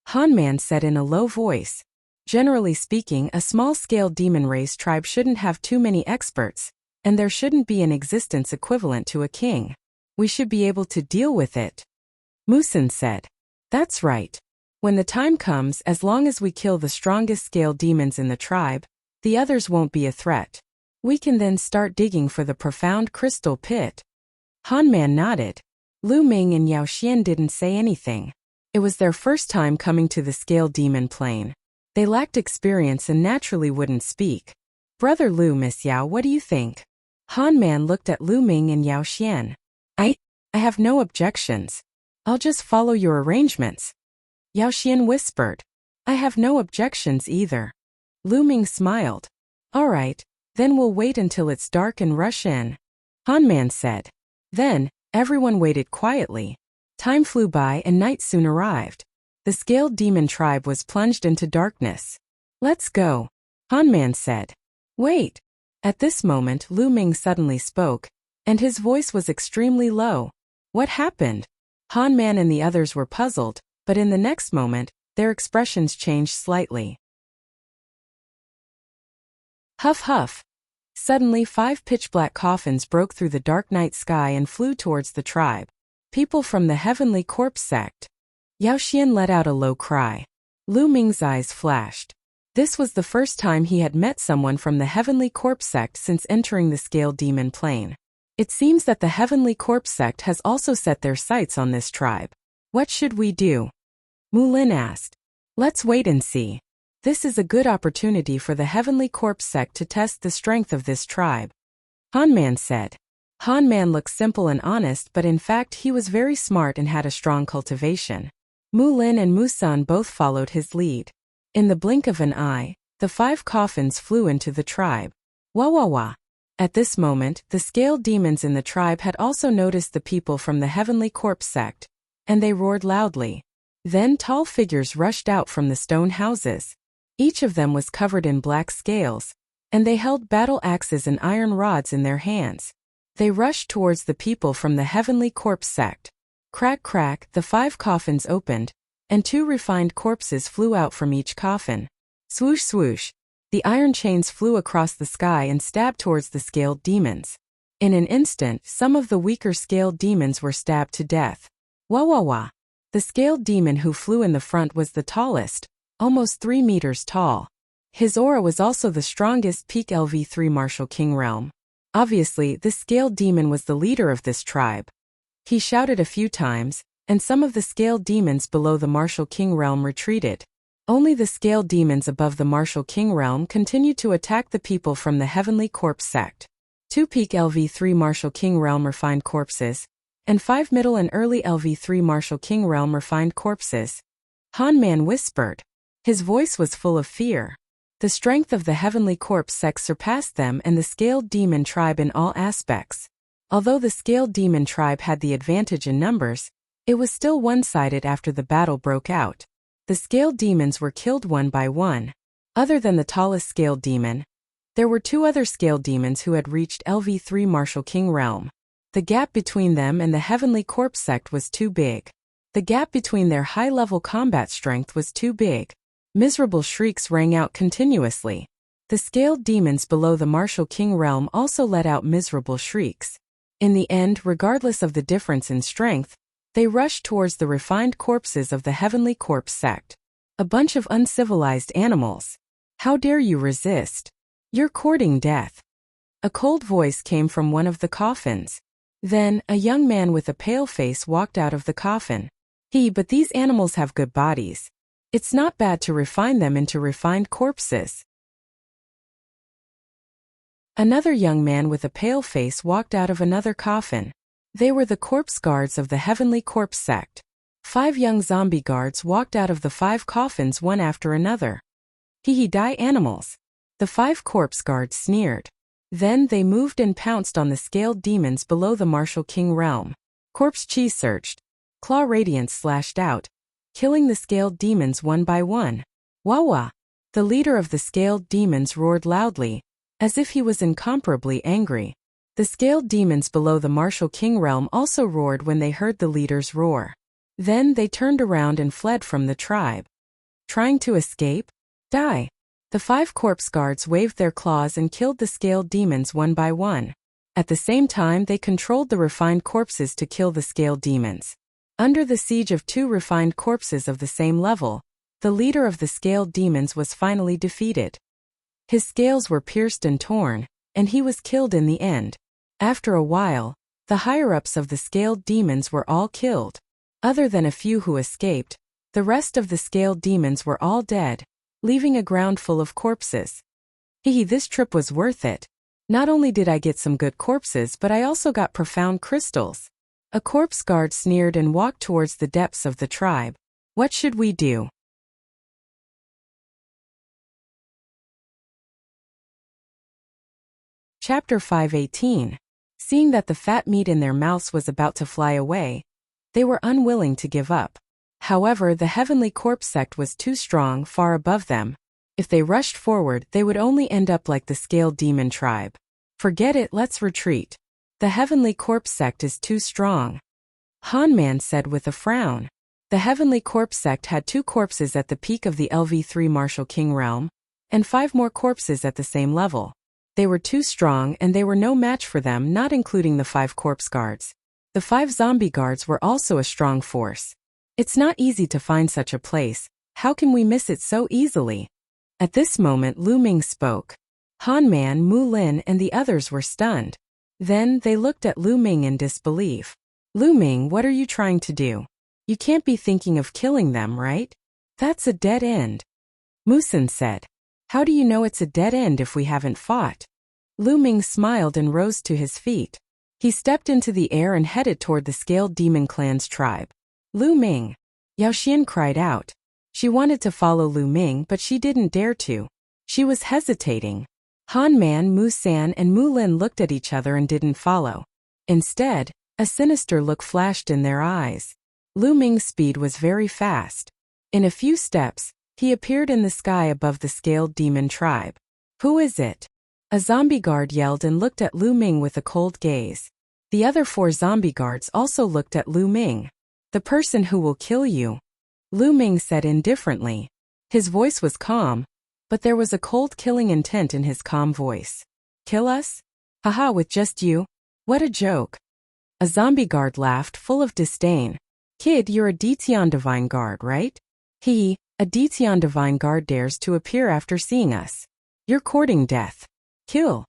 Han Man said in a low voice. Generally speaking, a small-scale demon race tribe shouldn't have too many experts, and there shouldn't be an existence equivalent to a king. We should be able to deal with it. Musin said. That's right. When the time comes, as long as we kill the strongest scale demons in the tribe, the others won't be a threat. We can then start digging for the profound crystal pit. Han Man nodded. Lu Ming and Yao Xian didn't say anything. It was their first time coming to the scale demon plane. They lacked experience and naturally wouldn't speak. Brother Lu, Miss Yao, what do you think? Han Man looked at Lu Ming and Yao Xian. I have no objections. I'll just follow your arrangements. Yao Xian whispered. I have no objections either. Lu Ming smiled. All right, then we'll wait until it's dark and rush in. Han Man said. Then, everyone waited quietly. Time flew by and night soon arrived. The scaled demon tribe was plunged into darkness. Let's go, Han Man said. Wait. At this moment Lu Ming suddenly spoke, and his voice was extremely low. What happened? Han Man and the others were puzzled, but in the next moment, their expressions changed slightly. Huff huff. Suddenly 5 pitch-black coffins broke through the dark night sky and flew towards the tribe. People from the Heavenly Corpse sect. Yao Xian let out a low cry. Lu Ming's eyes flashed. This was the first time he had met someone from the Heavenly Corpse sect since entering the scale demon plane. It seems that the Heavenly Corpse sect has also set their sights on this tribe. What should we do? Mulin asked. Let's wait and see. This is a good opportunity for the Heavenly Corpse sect to test the strength of this tribe. Han Man said. Han Man looked simple and honest, but in fact he was very smart and had a strong cultivation. Mulin and Musan both followed his lead. In the blink of an eye, the 5 coffins flew into the tribe. Wah wah wah. At this moment, the scaled demons in the tribe had also noticed the people from the Heavenly Corpse sect, and they roared loudly. Then tall figures rushed out from the stone houses. Each of them was covered in black scales, and they held battle axes and iron rods in their hands. They rushed towards the people from the Heavenly Corpse sect. Crack crack, the 5 coffins opened, and 2 refined corpses flew out from each coffin. Swoosh swoosh. The iron chains flew across the sky and stabbed towards the scaled demons. In an instant, some of the weaker scaled demons were stabbed to death. Wah wah wah. The scaled demon who flew in the front was the tallest, almost 3 meters tall. His aura was also the strongest peak LV3 Martial King realm. Obviously, this scaled demon was the leader of this tribe. He shouted a few times, and some of the scaled demons below the Martial King realm retreated. Only the scaled demons above the Martial King realm continued to attack the people from the Heavenly Corpse sect. 2 peak LV3 Martial King realm refined corpses, and 5 middle and early LV3 Martial King realm refined corpses. Han Man whispered. His voice was full of fear. The strength of the Heavenly Corpse sect surpassed them and the scaled demon tribe in all aspects. Although the scaled demon tribe had the advantage in numbers, it was still one-sided after the battle broke out. The scaled demons were killed one by one. Other than the tallest scaled demon, there were 2 other scaled demons who had reached LV3 Martial King realm. The gap between them and the Heavenly Corpse sect was too big. The gap between their high-level combat strength was too big. Miserable shrieks rang out continuously. The scaled demons below the Martial King realm also let out miserable shrieks. In the end, regardless of the difference in strength, they rushed towards the refined corpses of the Heavenly Corpse sect. A bunch of uncivilized animals. How dare you resist? You're courting death. A cold voice came from one of the coffins. Then, a young man with a pale face walked out of the coffin. But these animals have good bodies. It's not bad to refine them into refined corpses. Another young man with a pale face walked out of another coffin. They were the corpse guards of the Heavenly Corpse sect. 5 young zombie guards walked out of the 5 coffins one after another. Die animals. The 5 corpse guards sneered. Then they moved and pounced on the scaled demons below the Martial King realm. Corpse chi surged. Claw radiance slashed out, killing the scaled demons one by one. Wawa! The leader of the scaled demons roared loudly, as if he was incomparably angry. The scaled demons below the Martial King realm also roared when they heard the leader's roar. Then they turned around and fled from the tribe. Trying to escape? Die! The 5 corpse guards waved their claws and killed the scaled demons one by one. At the same time, they controlled the refined corpses to kill the scaled demons. Under the siege of 2 refined corpses of the same level, the leader of the scaled demons was finally defeated. His scales were pierced and torn, and he was killed in the end. After a while, the higher-ups of the scaled demons were all killed. Other than a few who escaped, the rest of the scaled demons were all dead, leaving a ground full of corpses. This trip was worth it. Not only did I get some good corpses, but I also got profound crystals. A corpse guard sneered and walked towards the depths of the tribe. What should we do? Chapter 5:18. Seeing that the fat meat in their mouths was about to fly away, they were unwilling to give up. However, the Heavenly Corpse sect was too strong, far above them. If they rushed forward, they would only end up like the scaled demon tribe. Forget it, let's retreat. The Heavenly Corpse sect is too strong. Hanman said with a frown. The Heavenly Corpse sect had 2 corpses at the peak of the LV3 Martial King realm, and 5 more corpses at the same level. They were too strong and they were no match for them, not including the 5 corpse guards. The 5 zombie guards were also a strong force. It's not easy to find such a place. How can we miss it so easily? At this moment Lu Ming spoke. Hanman, Mu Lin and the others were stunned. Then they looked at Lu Ming in disbelief. Lu Ming, what are you trying to do? You can't be thinking of killing them, right? That's a dead end. Musin said. How do you know it's a dead end if we haven't fought? Lu Ming smiled and rose to his feet. He stepped into the air and headed toward the scaled demon clan's tribe. Lu Ming! Yao Xian cried out. She wanted to follow Lu Ming, but she didn't dare to. She was hesitating. Hanman, Mu San and Mu Lin looked at each other and didn't follow. Instead, a sinister look flashed in their eyes. Lu Ming's speed was very fast. In a few steps, he appeared in the sky above the scaled demon tribe. Who is it? A zombie guard yelled and looked at Lu Ming with a cold gaze. The other 4 zombie guards also looked at Lu Ming. The person who will kill you, Lu Ming said indifferently. His voice was calm, but there was a cold killing intent in his calm voice. Kill us? Haha, with just you? What a joke. A zombie guard laughed, full of disdain. Kid, you're a Detian Divine Guard, right? A Detian Divine Guard dares to appear after seeing us. You're courting death. Kill.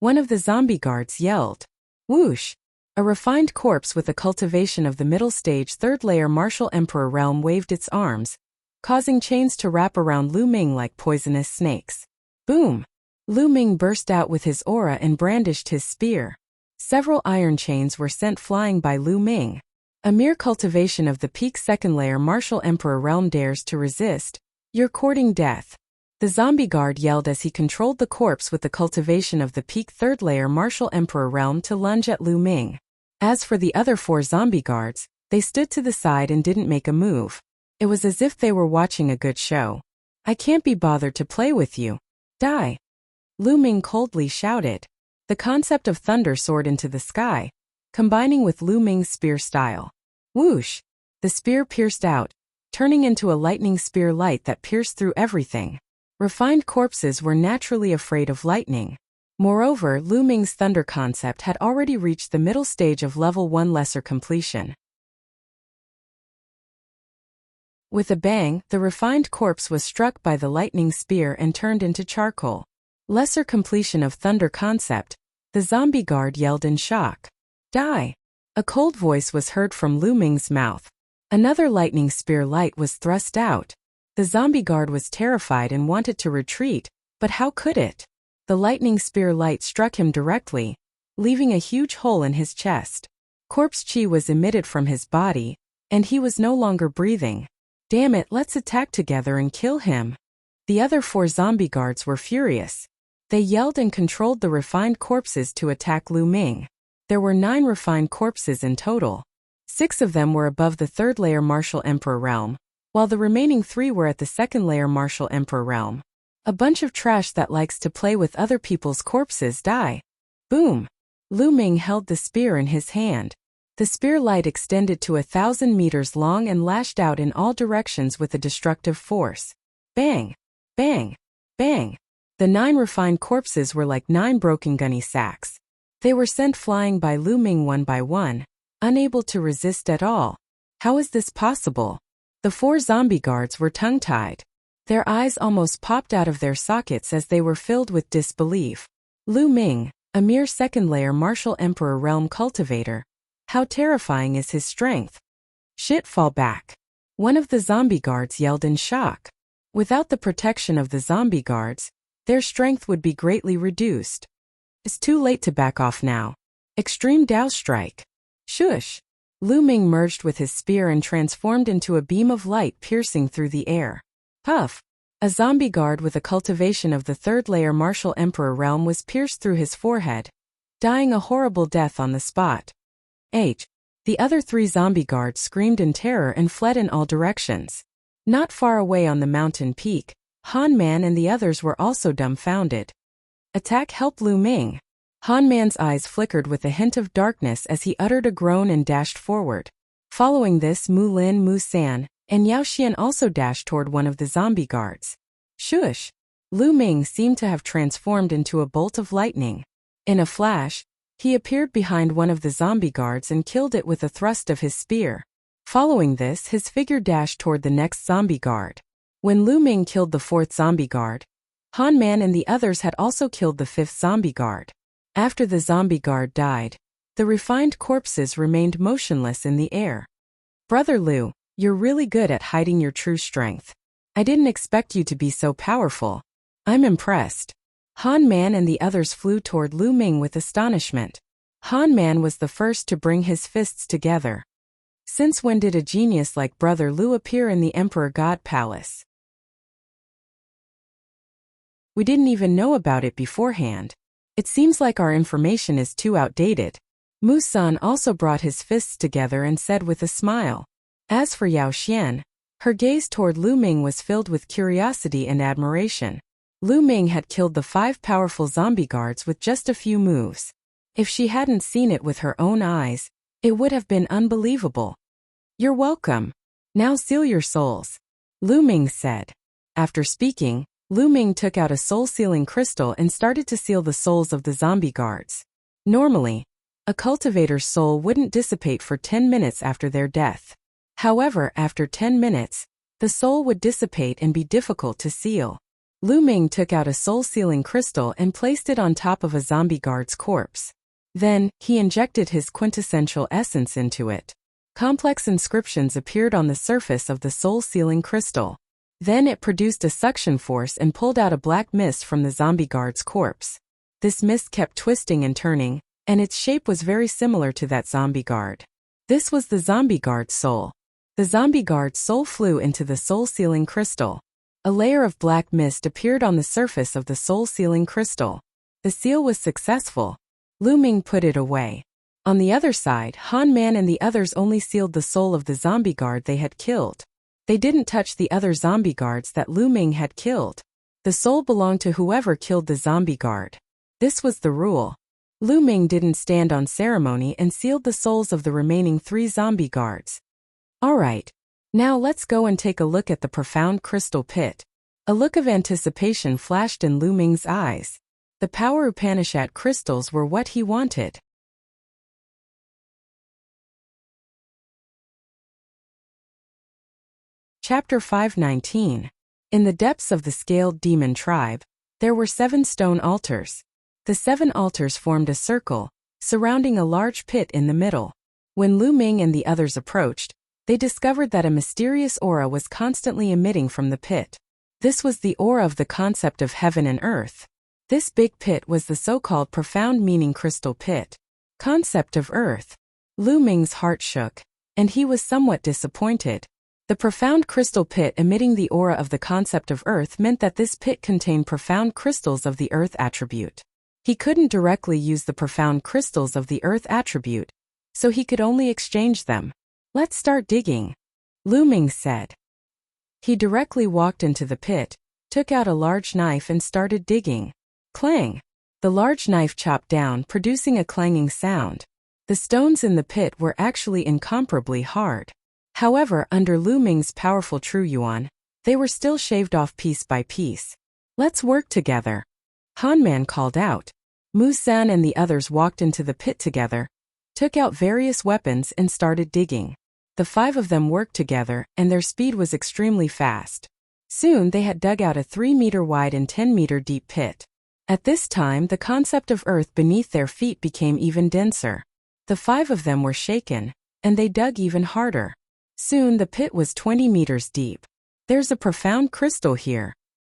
One of the zombie guards yelled. Whoosh. A refined corpse with a cultivation of the middle stage 3rd layer Martial Emperor realm waved its arms, causing chains to wrap around Lu Ming like poisonous snakes. Boom! Lu Ming burst out with his aura and brandished his spear. Several iron chains were sent flying by Lu Ming. A mere cultivation of the peak 2nd layer Martial Emperor realm dares to resist. You're courting death. The zombie guard yelled as he controlled the corpse with the cultivation of the peak 3rd layer Martial Emperor realm to lunge at Lu Ming. As for the other 4 zombie guards, they stood to the side and didn't make a move. It was as if they were watching a good show. I can't be bothered to play with you. Die! Lu Ming coldly shouted. The concept of thunder soared into the sky, combining with Lu Ming's spear style. Whoosh! The spear pierced out, turning into a lightning spear light that pierced through everything. Refined corpses were naturally afraid of lightning. Moreover, Lu Ming's thunder concept had already reached the middle stage of level 1 lesser completion. With a bang, the refined corpse was struck by the lightning spear and turned into charcoal. Lesser completion of thunder concept, the zombie guard yelled in shock. Die! A cold voice was heard from Lu Ming's mouth. Another lightning spear light was thrust out. The zombie guard was terrified and wanted to retreat, but how could it? The lightning spear light struck him directly, leaving a huge hole in his chest. Corpse chi was emitted from his body, and he was no longer breathing. Damn it, let's attack together and kill him. The other 4 zombie guards were furious. They yelled and controlled the refined corpses to attack Lu Ming. There were 9 refined corpses in total. 6 of them were above the 3rd layer Martial Emperor realm, while the remaining 3 were at the 2nd layer Martial Emperor realm. A bunch of trash that likes to play with other people's corpses die. Boom! Lu Ming held the spear in his hand. The spear light extended to 1,000 meters long and lashed out in all directions with a destructive force. Bang! Bang! Bang! The 9 refined corpses were like 9 broken gunny sacks. They were sent flying by Lu Ming one by one, unable to resist at all. How is this possible? The 4 zombie guards were tongue-tied. Their eyes almost popped out of their sockets as they were filled with disbelief. Lu Ming, a mere 2nd layer Martial Emperor realm cultivator. How terrifying is his strength? Shit, fall back. One of the zombie guards yelled in shock. Without the protection of the zombie guards, their strength would be greatly reduced. It's too late to back off now. Extreme Dao Strike. Shush! Lu Ming merged with his spear and transformed into a beam of light piercing through the air. Puff! A zombie guard with a cultivation of the 3rd layer Martial Emperor realm was pierced through his forehead, dying a horrible death on the spot. The other 3 zombie guards screamed in terror and fled in all directions. Not far away on the mountain peak, Han Man and the others were also dumbfounded. Attack, help Lu Ming! Han Man's eyes flickered with a hint of darkness as he uttered a groan and dashed forward. Following this, Mu Lin, Mu San, and Yao Xian also dashed toward one of the zombie guards. Shush! Lu Ming seemed to have transformed into a bolt of lightning. In a flash, he appeared behind one of the zombie guards and killed it with a thrust of his spear. Following this, his figure dashed toward the next zombie guard. When Lu Ming killed the 4th zombie guard, Han Man and the others had also killed the 5th zombie guard. After the zombie guard died, the refined corpses remained motionless in the air. Brother Lu, you're really good at hiding your true strength. I didn't expect you to be so powerful. I'm impressed. Han Man and the others flew toward Lu Ming with astonishment. Han Man was the first to bring his fists together. Since when did a genius like Brother Lu appear in the Emperor God Palace? We didn't even know about it beforehand. It seems like our information is too outdated. Mu San also brought his fists together and said with a smile. As for Yao Xian, her gaze toward Lu Ming was filled with curiosity and admiration. Lu Ming had killed the 5 powerful zombie guards with just a few moves. If she hadn't seen it with her own eyes, it would have been unbelievable. You're welcome. Now seal your souls, Lu Ming said. After speaking, Lu Ming took out a soul-sealing crystal and started to seal the souls of the zombie guards. Normally, a cultivator's soul wouldn't dissipate for 10 minutes after their death. However, after 10 minutes, the soul would dissipate and be difficult to seal. Lu Ming took out a soul-sealing crystal and placed it on top of a zombie guard's corpse. Then, he injected his quintessential essence into it. Complex inscriptions appeared on the surface of the soul-sealing crystal. Then it produced a suction force and pulled out a black mist from the zombie guard's corpse. This mist kept twisting and turning, and its shape was very similar to that zombie guard. This was the zombie guard's soul. The zombie guard's soul flew into the soul-sealing crystal. A layer of black mist appeared on the surface of the soul-sealing crystal. The seal was successful. Lu Ming put it away. On the other side, Han Man and the others only sealed the soul of the zombie guard they had killed. They didn't touch the other zombie guards that Lu Ming had killed. The soul belonged to whoever killed the zombie guard. This was the rule. Lu Ming didn't stand on ceremony and sealed the souls of the remaining 3 zombie guards. Alright. Now let's go and take a look at the profound crystal pit. A look of anticipation flashed in Lu Ming's eyes. The power Upanishad crystals were what he wanted. Chapter 519. In the depths of the scaled demon tribe, there were 7 stone altars. The 7 altars formed a circle, surrounding a large pit in the middle. When Lu Ming and the others approached, they discovered that a mysterious aura was constantly emitting from the pit. This was the aura of the concept of heaven and earth. This big pit was the so-called profound meaning crystal pit. Concept of earth. Lu Ming's heart shook, and he was somewhat disappointed. The profound crystal pit emitting the aura of the concept of earth meant that this pit contained profound crystals of the earth attribute. He couldn't directly use the profound crystals of the earth attribute, so he could only exchange them. Let's start digging, Lu Ming said. He directly walked into the pit, took out a large knife and started digging. Clang! The large knife chopped down, producing a clanging sound. The stones in the pit were actually incomparably hard. However, under Lu Ming's powerful True Yuan, they were still shaved off piece by piece. Let's work together, Han Man called out. Mu San and the others walked into the pit together, took out various weapons and started digging. The 5 of them worked together, and their speed was extremely fast. Soon they had dug out a 3-meter wide and 10-meter deep pit. At this time, the concept of earth beneath their feet became even denser. The 5 of them were shaken, and they dug even harder. Soon the pit was 20 meters deep. There's a profound crystal here.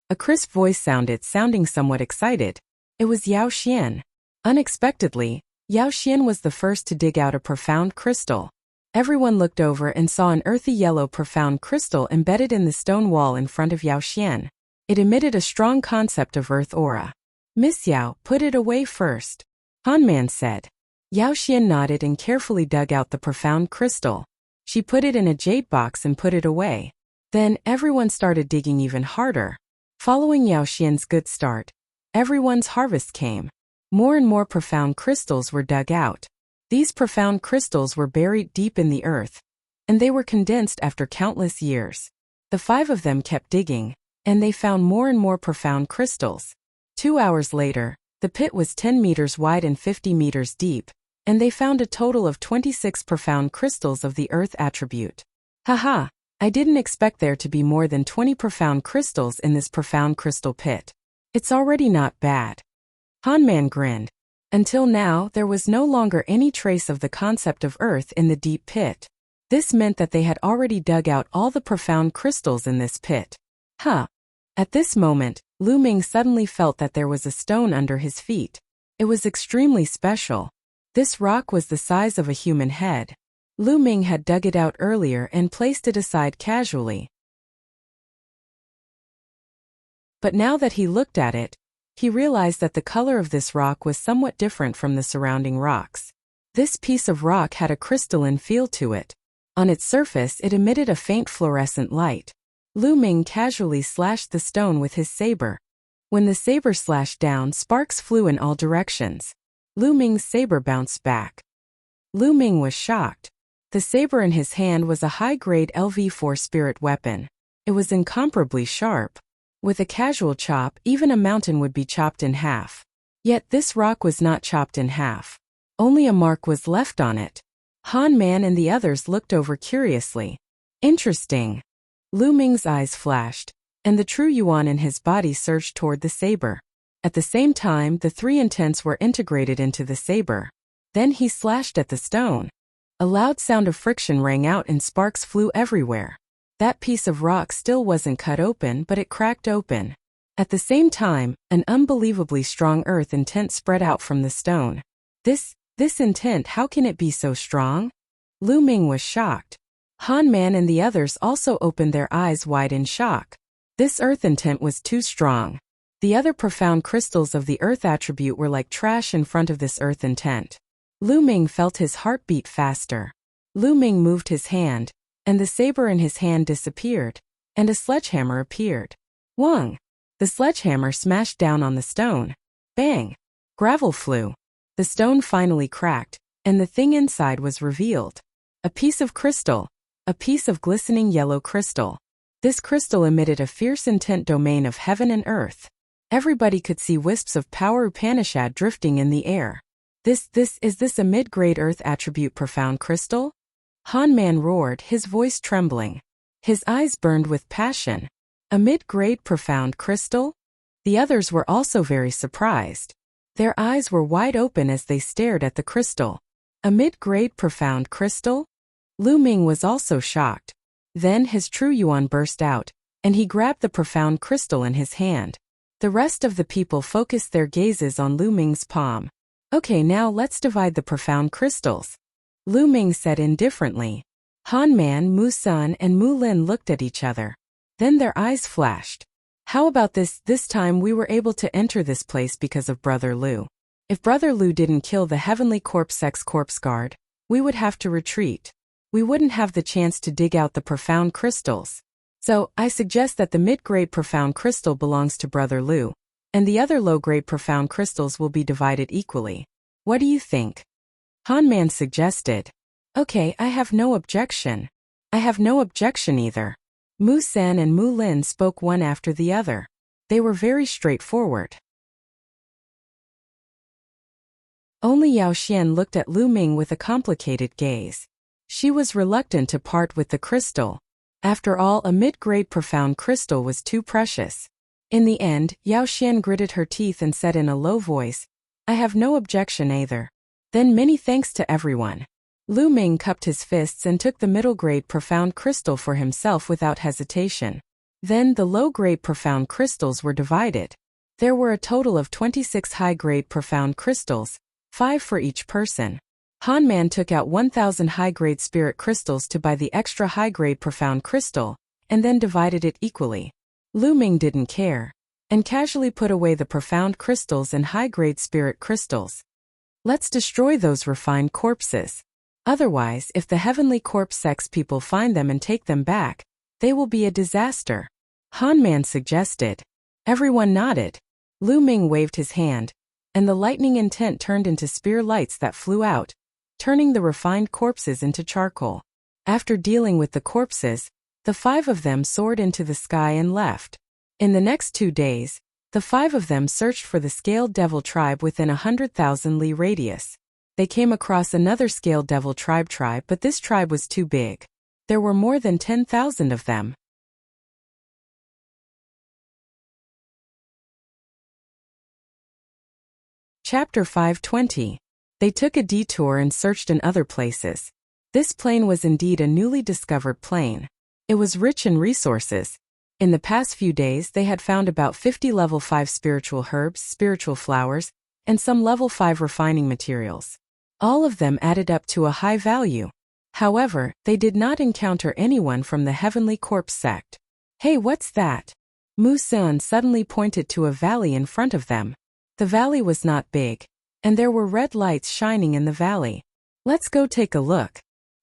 A crisp voice sounded, sounding somewhat excited. It was Yao Xian. Unexpectedly, Yao Xian was the first to dig out a profound crystal. Everyone looked over and saw an earthy yellow profound crystal embedded in the stone wall in front of Yao Xian. It emitted a strong concept of earth aura. Miss Yao, put it away first, Han Man said. Yao Xian nodded and carefully dug out the profound crystal. She put it in a jade box and put it away. Then, everyone started digging even harder. Following Yao Xian's good start, everyone's harvest came. More and more profound crystals were dug out. These profound crystals were buried deep in the earth, and they were condensed after countless years. The 5 of them kept digging, and they found more and more profound crystals. 2 hours later, the pit was 10 meters wide and 50 meters deep, and they found a total of 26 profound crystals of the earth attribute. Haha, I didn't expect there to be more than 20 profound crystals in this profound crystal pit. It's already not bad. Han Man grinned. Until now, there was no longer any trace of the concept of earth in the deep pit. This meant that they had already dug out all the profound crystals in this pit. At this moment, Lu Ming suddenly felt that there was a stone under his feet. It was extremely special. This rock was the size of a human head. Lu Ming had dug it out earlier and placed it aside casually. But now that he looked at it, he realized that the color of this rock was somewhat different from the surrounding rocks. This piece of rock had a crystalline feel to it. On its surface, it emitted a faint fluorescent light. Lu Ming casually slashed the stone with his saber. When the saber slashed down, sparks flew in all directions. Lu Ming's saber bounced back. Lu Ming was shocked. The saber in his hand was a high-grade LV4 spirit weapon. It was incomparably sharp. With a casual chop, even a mountain would be chopped in half. Yet this rock was not chopped in half. Only a mark was left on it. Han Man and the others looked over curiously. Interesting. Lu Ming's eyes flashed, and the True Yuan in his body surged toward the saber. At the same time, the 3 intents were integrated into the saber. Then he slashed at the stone. A loud sound of friction rang out and sparks flew everywhere. That piece of rock still wasn't cut open, but it cracked open. At the same time, an unbelievably strong earth intent spread out from the stone. This intent, how can it be so strong? Lu Ming was shocked. Han Man and the others also opened their eyes wide in shock. This earth intent was too strong. The other profound crystals of the earth attribute were like trash in front of this earth intent. Lu Ming felt his heart beat faster. Lu Ming moved his hand, and the saber in his hand disappeared, and a sledgehammer appeared. Whang! The sledgehammer smashed down on the stone. Bang! Gravel flew. The stone finally cracked, and the thing inside was revealed. A piece of crystal. A piece of glistening yellow crystal. This crystal emitted a fierce intent domain of heaven and earth. Everybody could see wisps of power Upanishad drifting in the air. Is this a mid-grade earth attribute profound crystal? Hanman roared, his voice trembling. His eyes burned with passion. A mid-grade profound crystal? The others were also very surprised. Their eyes were wide open as they stared at the crystal. A mid-grade profound crystal? Lu Ming was also shocked. Then his true yuan burst out, and he grabbed the profound crystal in his hand. The rest of the people focused their gazes on Lu Ming's palm. Okay, now let's divide the profound crystals. Lu Ming said indifferently. Han Man, Mu Sun, and Mu Lin looked at each other. Then their eyes flashed. How about this? This time we were able to enter this place because of Brother Lu. If Brother Lu didn't kill the Heavenly Corpse Corpse Guard, we would have to retreat. We wouldn't have the chance to dig out the profound crystals. So, I suggest that the mid-grade profound crystal belongs to Brother Lu, and the other low-grade profound crystals will be divided equally. What do you think? Han Man suggested. Okay, I have no objection. I have no objection either. Mu Sen and Mu Lin spoke one after the other. They were very straightforward. Only Yao Xian looked at Lu Ming with a complicated gaze. She was reluctant to part with the crystal. After all, a mid-grade profound crystal was too precious. In the end, Yao Xian gritted her teeth and said in a low voice, I have no objection either. Then many thanks to everyone. Lu Ming cupped his fists and took the middle-grade profound crystal for himself without hesitation. Then the low-grade profound crystals were divided. There were a total of 26 high-grade profound crystals, 5 for each person. Han Man took out 1,000 high-grade spirit crystals to buy the extra high-grade profound crystal, and then divided it equally. Lu Ming didn't care, and casually put away the profound crystals and high-grade spirit crystals. Let's destroy those refined corpses. Otherwise, if the Heavenly Corpse Sex people find them and take them back, they will be a disaster. Han Man suggested. Everyone nodded. Lu Ming waved his hand, and the lightning intent turned into spear lights that flew out, turning the refined corpses into charcoal. After dealing with the corpses, the 5 of them soared into the sky and left. In the next 2 days, the 5 of them searched for the Scaled Devil tribe within 100,000 li radius. They came across another Scaled Devil tribe, but this tribe was too big. There were more than 10,000 of them. Chapter 520. They took a detour and searched in other places. This plain was indeed a newly discovered plain. It was rich in resources. In the past few days they had found about 50 level 5 spiritual herbs, spiritual flowers, and some level 5 refining materials. All of them added up to a high value. However, they did not encounter anyone from the Heavenly Corpse sect. Hey, what's that? Mu Sun suddenly pointed to a valley in front of them. The valley was not big, and there were red lights shining in the valley. Let's go take a look.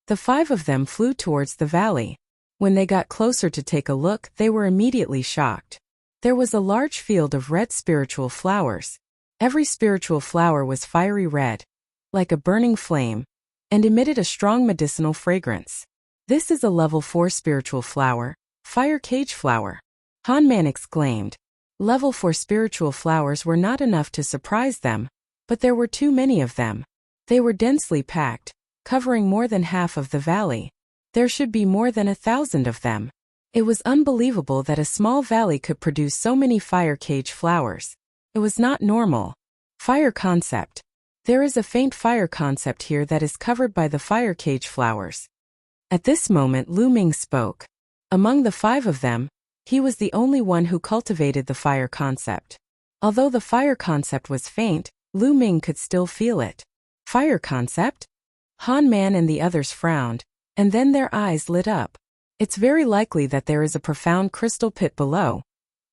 The 5 of them flew towards the valley. When they got closer to take a look, they were immediately shocked. There was a large field of red spiritual flowers. Every spiritual flower was fiery red, like a burning flame, and emitted a strong medicinal fragrance. This is a level 4 spiritual flower, fire cage flower. Han Man exclaimed. Level 4 spiritual flowers were not enough to surprise them, but there were too many of them. They were densely packed, covering more than half of the valley. There should be more than 1,000 of them. It was unbelievable that a small valley could produce so many fire cage flowers. It was not normal. Fire concept. There is a faint fire concept here that is covered by the fire cage flowers. At this moment Lu Ming spoke. Among the 5 of them, he was the only one who cultivated the fire concept. Although the fire concept was faint, Lu Ming could still feel it. Fire concept? Han Man and the others frowned, and then their eyes lit up. It's very likely that there is a profound crystal pit below,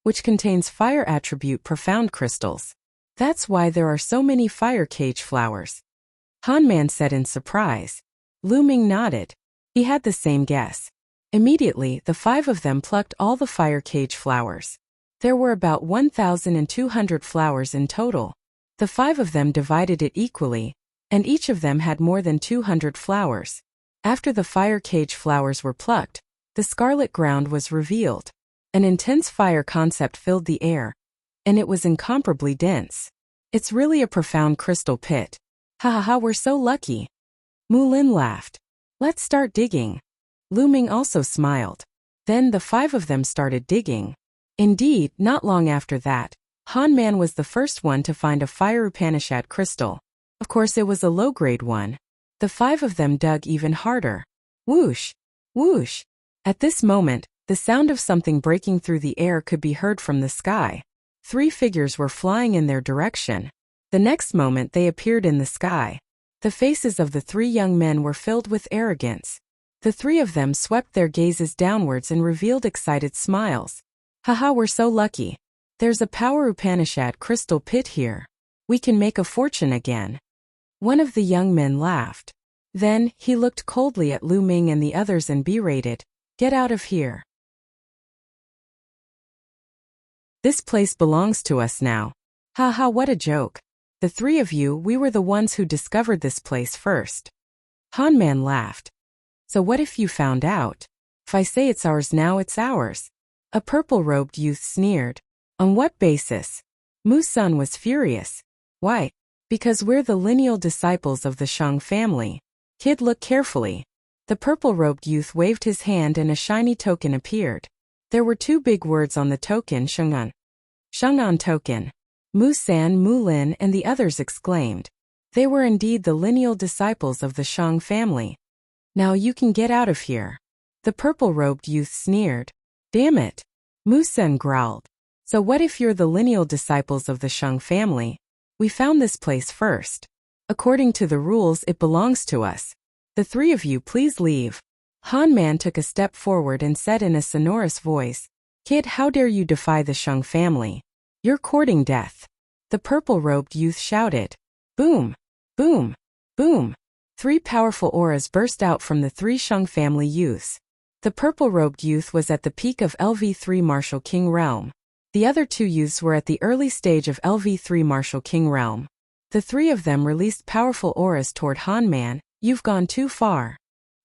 which contains fire attribute profound crystals. That's why there are so many fire cage flowers. Han Man said in surprise. Lu Ming nodded. He had the same guess. Immediately, the 5 of them plucked all the fire cage flowers. There were about 1,200 flowers in total. The 5 of them divided it equally, and each of them had more than 200 flowers. After the fire cage flowers were plucked, the scarlet ground was revealed. An intense fire concept filled the air, and it was incomparably dense. It's really a profound crystal pit. Ha ha ha, we're so lucky. Mulin laughed. Let's start digging. Lu Ming also smiled. Then the 5 of them started digging. Indeed, not long after that, Han Man was the first one to find a fire Upanishad crystal. Of course it was a low-grade one. The 5 of them dug even harder. Whoosh! Whoosh! At this moment, the sound of something breaking through the air could be heard from the sky. 3 figures were flying in their direction. The next moment they appeared in the sky. The faces of the 3 young men were filled with arrogance. The 3 of them swept their gazes downwards and revealed excited smiles. Haha, we're so lucky. There's a power Upanishad crystal pit here. We can make a fortune again. One of the young men laughed. Then, he looked coldly at Lu Ming and the others and berated, "Get out of here. This place belongs to us now." Haha, what a joke. The 3 of you, we were the ones who discovered this place first. Han Man laughed. So what if you found out? If I say it's ours now, it's ours. A purple-robed youth sneered. On what basis? Mu Sun was furious. Why? Because we're the lineal disciples of the Shang family. Kid, look carefully. The purple-robed youth waved his hand and a shiny token appeared. There were 2 big words on the token, Shang'an. Shang'an token. Mu San, Mu Lin, and the others exclaimed. They were indeed the lineal disciples of the Shang family. Now you can get out of here. The purple-robed youth sneered. Damn it. Mu San growled. So what if you're the lineal disciples of the Shang family? We found this place first. According to the rules, it belongs to us. The 3 of you please leave. Han Man took a step forward and said in a sonorous voice, Kid, how dare you defy the Shang family? You're courting death. The purple-robed youth shouted. Boom! Boom! Boom! 3 powerful auras burst out from the 3 Shang family youths. The purple-robed youth was at the peak of LV3 Martial King realm. The other 2 youths were at the early stage of LV3 Martial King realm. The 3 of them released powerful auras toward Han Man. You've gone too far.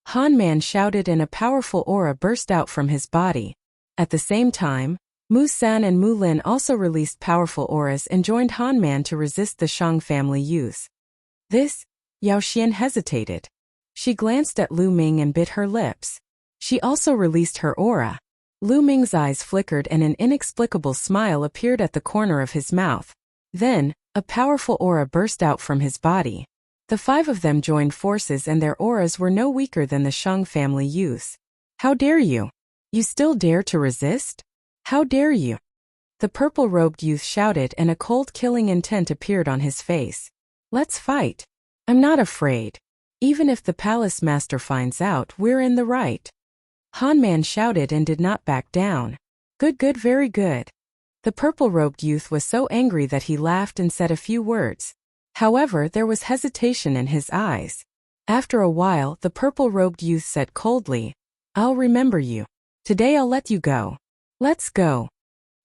Han Man shouted and a powerful aura burst out from his body. At the same time, Mu San and Mu Lin also released powerful auras and joined Han Man to resist the Shang family youths. This? Yao Xian hesitated. She glanced at Lu Ming and bit her lips. She also released her aura. Lu Ming's eyes flickered and an inexplicable smile appeared at the corner of his mouth. Then, a powerful aura burst out from his body. The 5 of them joined forces and their auras were no weaker than the Shang family youths. How dare you? You still dare to resist? How dare you? The purple-robed youth shouted and a cold killing intent appeared on his face. Let's fight. I'm not afraid. Even if the palace master finds out, we're in the right. Han Man shouted and did not back down. Good, good, very good. The purple-robed youth was so angry that he laughed and said a few words. However, there was hesitation in his eyes. After a while, the purple-robed youth said coldly, I'll remember you. Today I'll let you go. Let's go.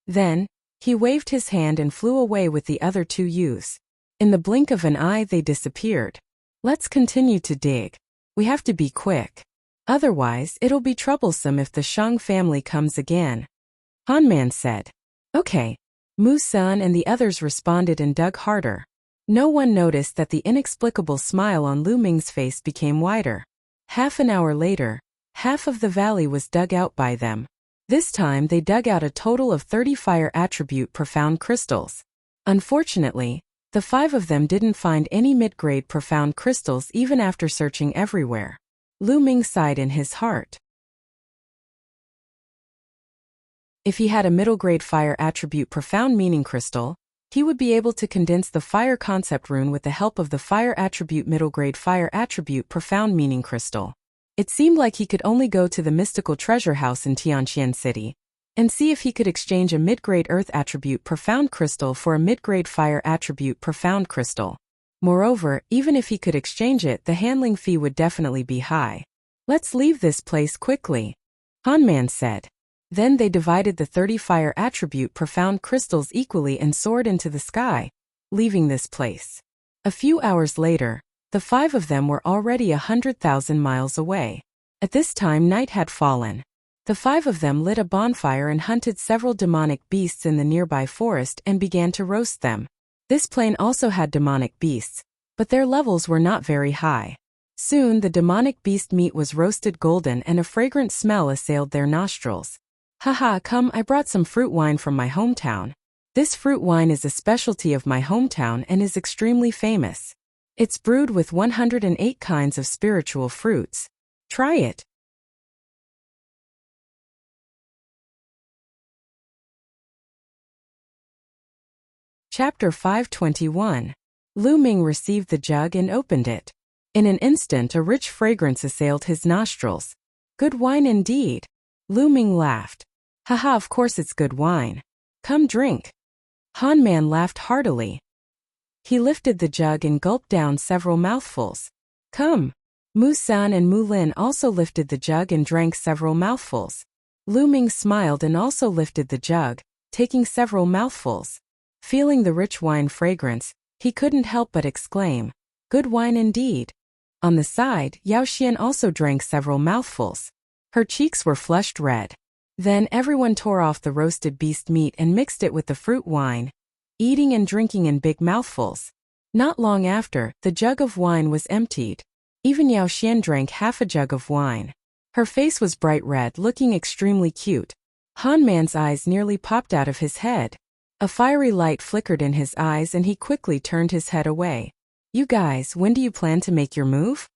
Then, he waved his hand and flew away with the other 2 youths. In the blink of an eye they disappeared. Let's continue to dig. We have to be quick. Otherwise, it'll be troublesome if the Shang family comes again. Han Man said. Okay. Mu San and the others responded and dug harder. No one noticed that the inexplicable smile on Lu Ming's face became wider. Half an hour later, half of the valley was dug out by them. This time they dug out a total of 30 fire attribute profound crystals. Unfortunately, the 5 of them didn't find any mid-grade profound crystals even after searching everywhere. Lu Ming sighed in his heart. If he had a middle-grade fire attribute profound meaning crystal, he would be able to condense the fire concept rune with the help of the fire attribute middle-grade fire attribute profound meaning crystal. It seemed like he could only go to the mystical treasure house in Tianqian City and see if he could exchange a mid-grade earth attribute profound crystal for a mid-grade fire attribute profound crystal. Moreover, even if he could exchange it, the handling fee would definitely be high. Let's leave this place quickly, Han Man said. Then they divided the 30 fire attribute profound crystals equally and soared into the sky. leaving this place. A few hours later, the 5 of them were already 100,000 miles away. At this time night had fallen. The 5 of them lit a bonfire and hunted several demonic beasts in the nearby forest and began to roast them. This plain also had demonic beasts, but their levels were not very high. Soon the demonic beast meat was roasted golden and a fragrant smell assailed their nostrils. Haha, come, I brought some fruit wine from my hometown. This fruit wine is a specialty of my hometown and is extremely famous. It's brewed with 108 kinds of spiritual fruits. Try it. Chapter 521. Lu Ming received the jug and opened it. In an instant a rich fragrance assailed his nostrils. Good wine indeed. Lu Ming laughed. Haha, of course it's good wine. Come drink. Han Man laughed heartily. He lifted the jug and gulped down several mouthfuls. Come. Mu San and Mu Lin also lifted the jug and drank several mouthfuls. Lu Ming smiled and also lifted the jug, taking several mouthfuls. Feeling the rich wine fragrance, he couldn't help but exclaim, good wine indeed. On the side, Yao Xian also drank several mouthfuls. Her cheeks were flushed red. Then everyone tore off the roasted beast meat and mixed it with the fruit wine, eating and drinking in big mouthfuls. Not long after, the jug of wine was emptied. Even Yao Xian drank half a jug of wine. Her face was bright red, looking extremely cute. Han Man's eyes nearly popped out of his head. A fiery light flickered in his eyes and he quickly turned his head away. You guys, when do you plan to make your move?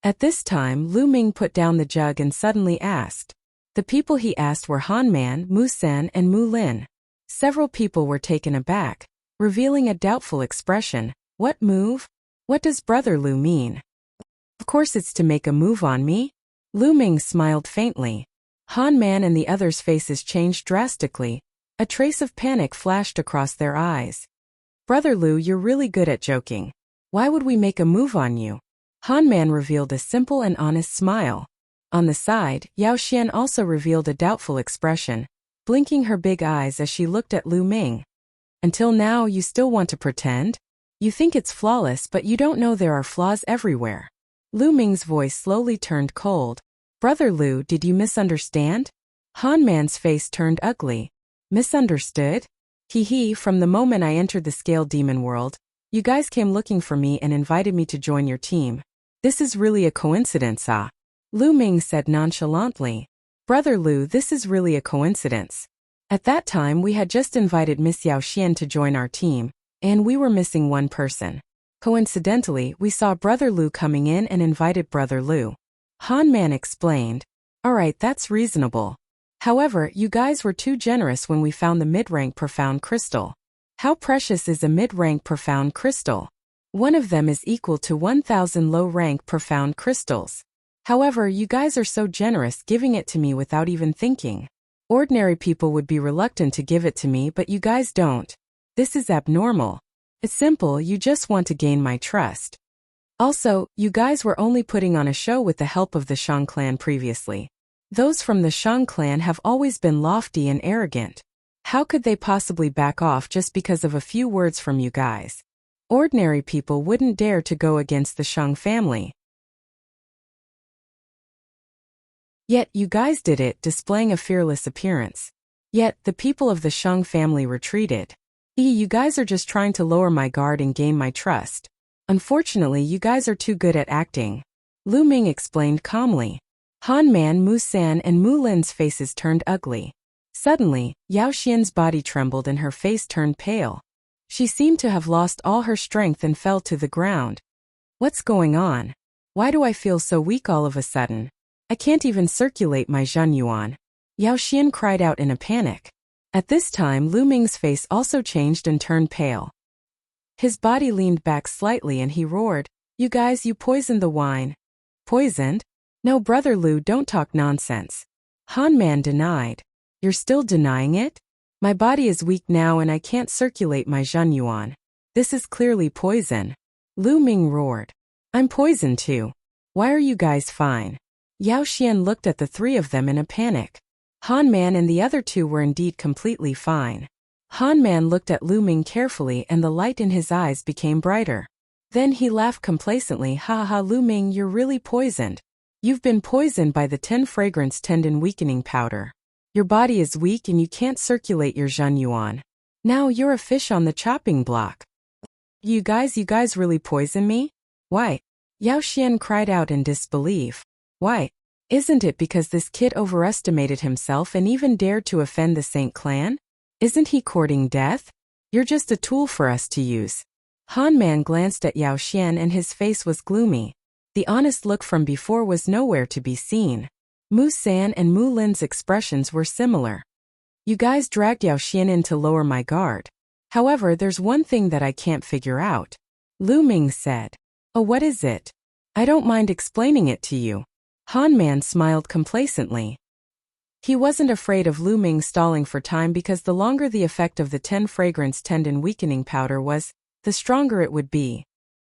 At this time, Lu Ming put down the jug and suddenly asked. The people he asked were Han Man, Mu San, and Mu Lin. Several people were taken aback, revealing a doubtful expression. What move? What does Brother Lu mean? Of course it's to make a move on me. Lu Ming smiled faintly. Han Man and the others' faces changed drastically. A trace of panic flashed across their eyes. Brother Lu, you're really good at joking. Why would we make a move on you? Han Man revealed a simple and honest smile. On the side, Yao Xian also revealed a doubtful expression, blinking her big eyes as she looked at Lu Ming. Until now you still want to pretend? You think it's flawless but you don't know there are flaws everywhere. Lu Ming's voice slowly turned cold. Brother Lu, did you misunderstand? Han Man's face turned ugly. Misunderstood? Hee, from the moment I entered the Scale Demon world, you guys came looking for me and invited me to join your team. This is really a coincidence, ah? Lu Ming said nonchalantly. Brother Lu, this is really a coincidence. At that time we had just invited Miss Yao Xian to join our team, and we were missing one person. Coincidentally, we saw Brother Lu coming in and invited Brother Lu. Han Man explained. Alright, that's reasonable. However, you guys were too generous when we found the mid-rank profound crystal. How precious is a mid-rank profound crystal? One of them is equal to 1,000 low-rank profound crystals. However, you guys are so generous giving it to me without even thinking. Ordinary people would be reluctant to give it to me, but you guys don't. This is abnormal. It's simple, you just want to gain my trust. Also, you guys were only putting on a show with the help of the Shang clan previously. Those from the Shang clan have always been lofty and arrogant. How could they possibly back off just because of a few words from you guys? Ordinary people wouldn't dare to go against the Shang family. Yet you guys did it, displaying a fearless appearance. Yet, the people of the Shang family retreated. You guys are just trying to lower my guard and gain my trust. Unfortunately, you guys are too good at acting. Lu Ming explained calmly. Han Man, Mu San, and Mu Lin's faces turned ugly. Suddenly, Yao Xian's body trembled and her face turned pale. She seemed to have lost all her strength and fell to the ground. What's going on? Why do I feel so weak all of a sudden? I can't even circulate my Zhen Yuan. Yao Xian cried out in a panic. At this time, Lu Ming's face also changed and turned pale. His body leaned back slightly and he roared, You guys, you poisoned the wine. Poisoned? No, Brother Lu, don't talk nonsense. Han Man denied. You're still denying it? My body is weak now and I can't circulate my Zhen Yuan. This is clearly poison. Lu Ming roared. I'm poisoned too. Why are you guys fine? Yao Xian looked at the 3 of them in a panic. Han Man and the other 2 were indeed completely fine. Han Man looked at Lu Ming carefully and the light in his eyes became brighter. Then he laughed complacently. Ha ha, Lu Ming, you're really poisoned. You've been poisoned by the 10 fragrance tendon weakening powder. Your body is weak and you can't circulate your Zhen Yuan. Now you're a fish on the chopping block. You guys really poison me? Why? Yao Xian cried out in disbelief. Why? Isn't it because this kid overestimated himself and even dared to offend the Saint clan? Isn't he courting death? You're just a tool for us to use. Han Man glanced at Yao Xian and his face was gloomy. The honest look from before was nowhere to be seen. Mu San and Mu Lin's expressions were similar. You guys dragged Yao Xian in to lower my guard. However, there's one thing that I can't figure out. Lu Ming said. Oh, what is it? I don't mind explaining it to you. Han Man smiled complacently. He wasn't afraid of Lu Ming stalling for time because the longer the effect of the 10 fragrance tendon weakening powder was, the stronger it would be.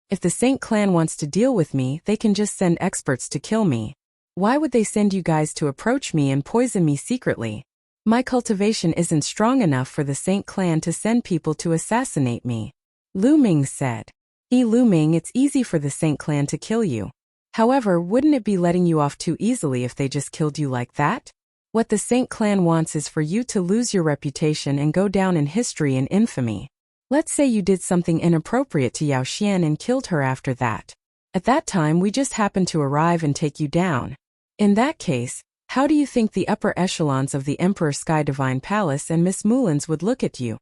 If the Saint clan wants to deal with me, they can just send experts to kill me. Why would they send you guys to approach me and poison me secretly? My cultivation isn't strong enough for the Saint clan to send people to assassinate me. Lu Ming said. Lu Ming, it's easy for the Saint clan to kill you. However, wouldn't it be letting you off too easily if they just killed you like that? What the Saint clan wants is for you to lose your reputation and go down in history in infamy. Let's say you did something inappropriate to Yao Xian and killed her after that. At that time we just happen to arrive and take you down. In that case, how do you think the upper echelons of the Emperor Sky Divine Palace and Miss Mulin's would look at you?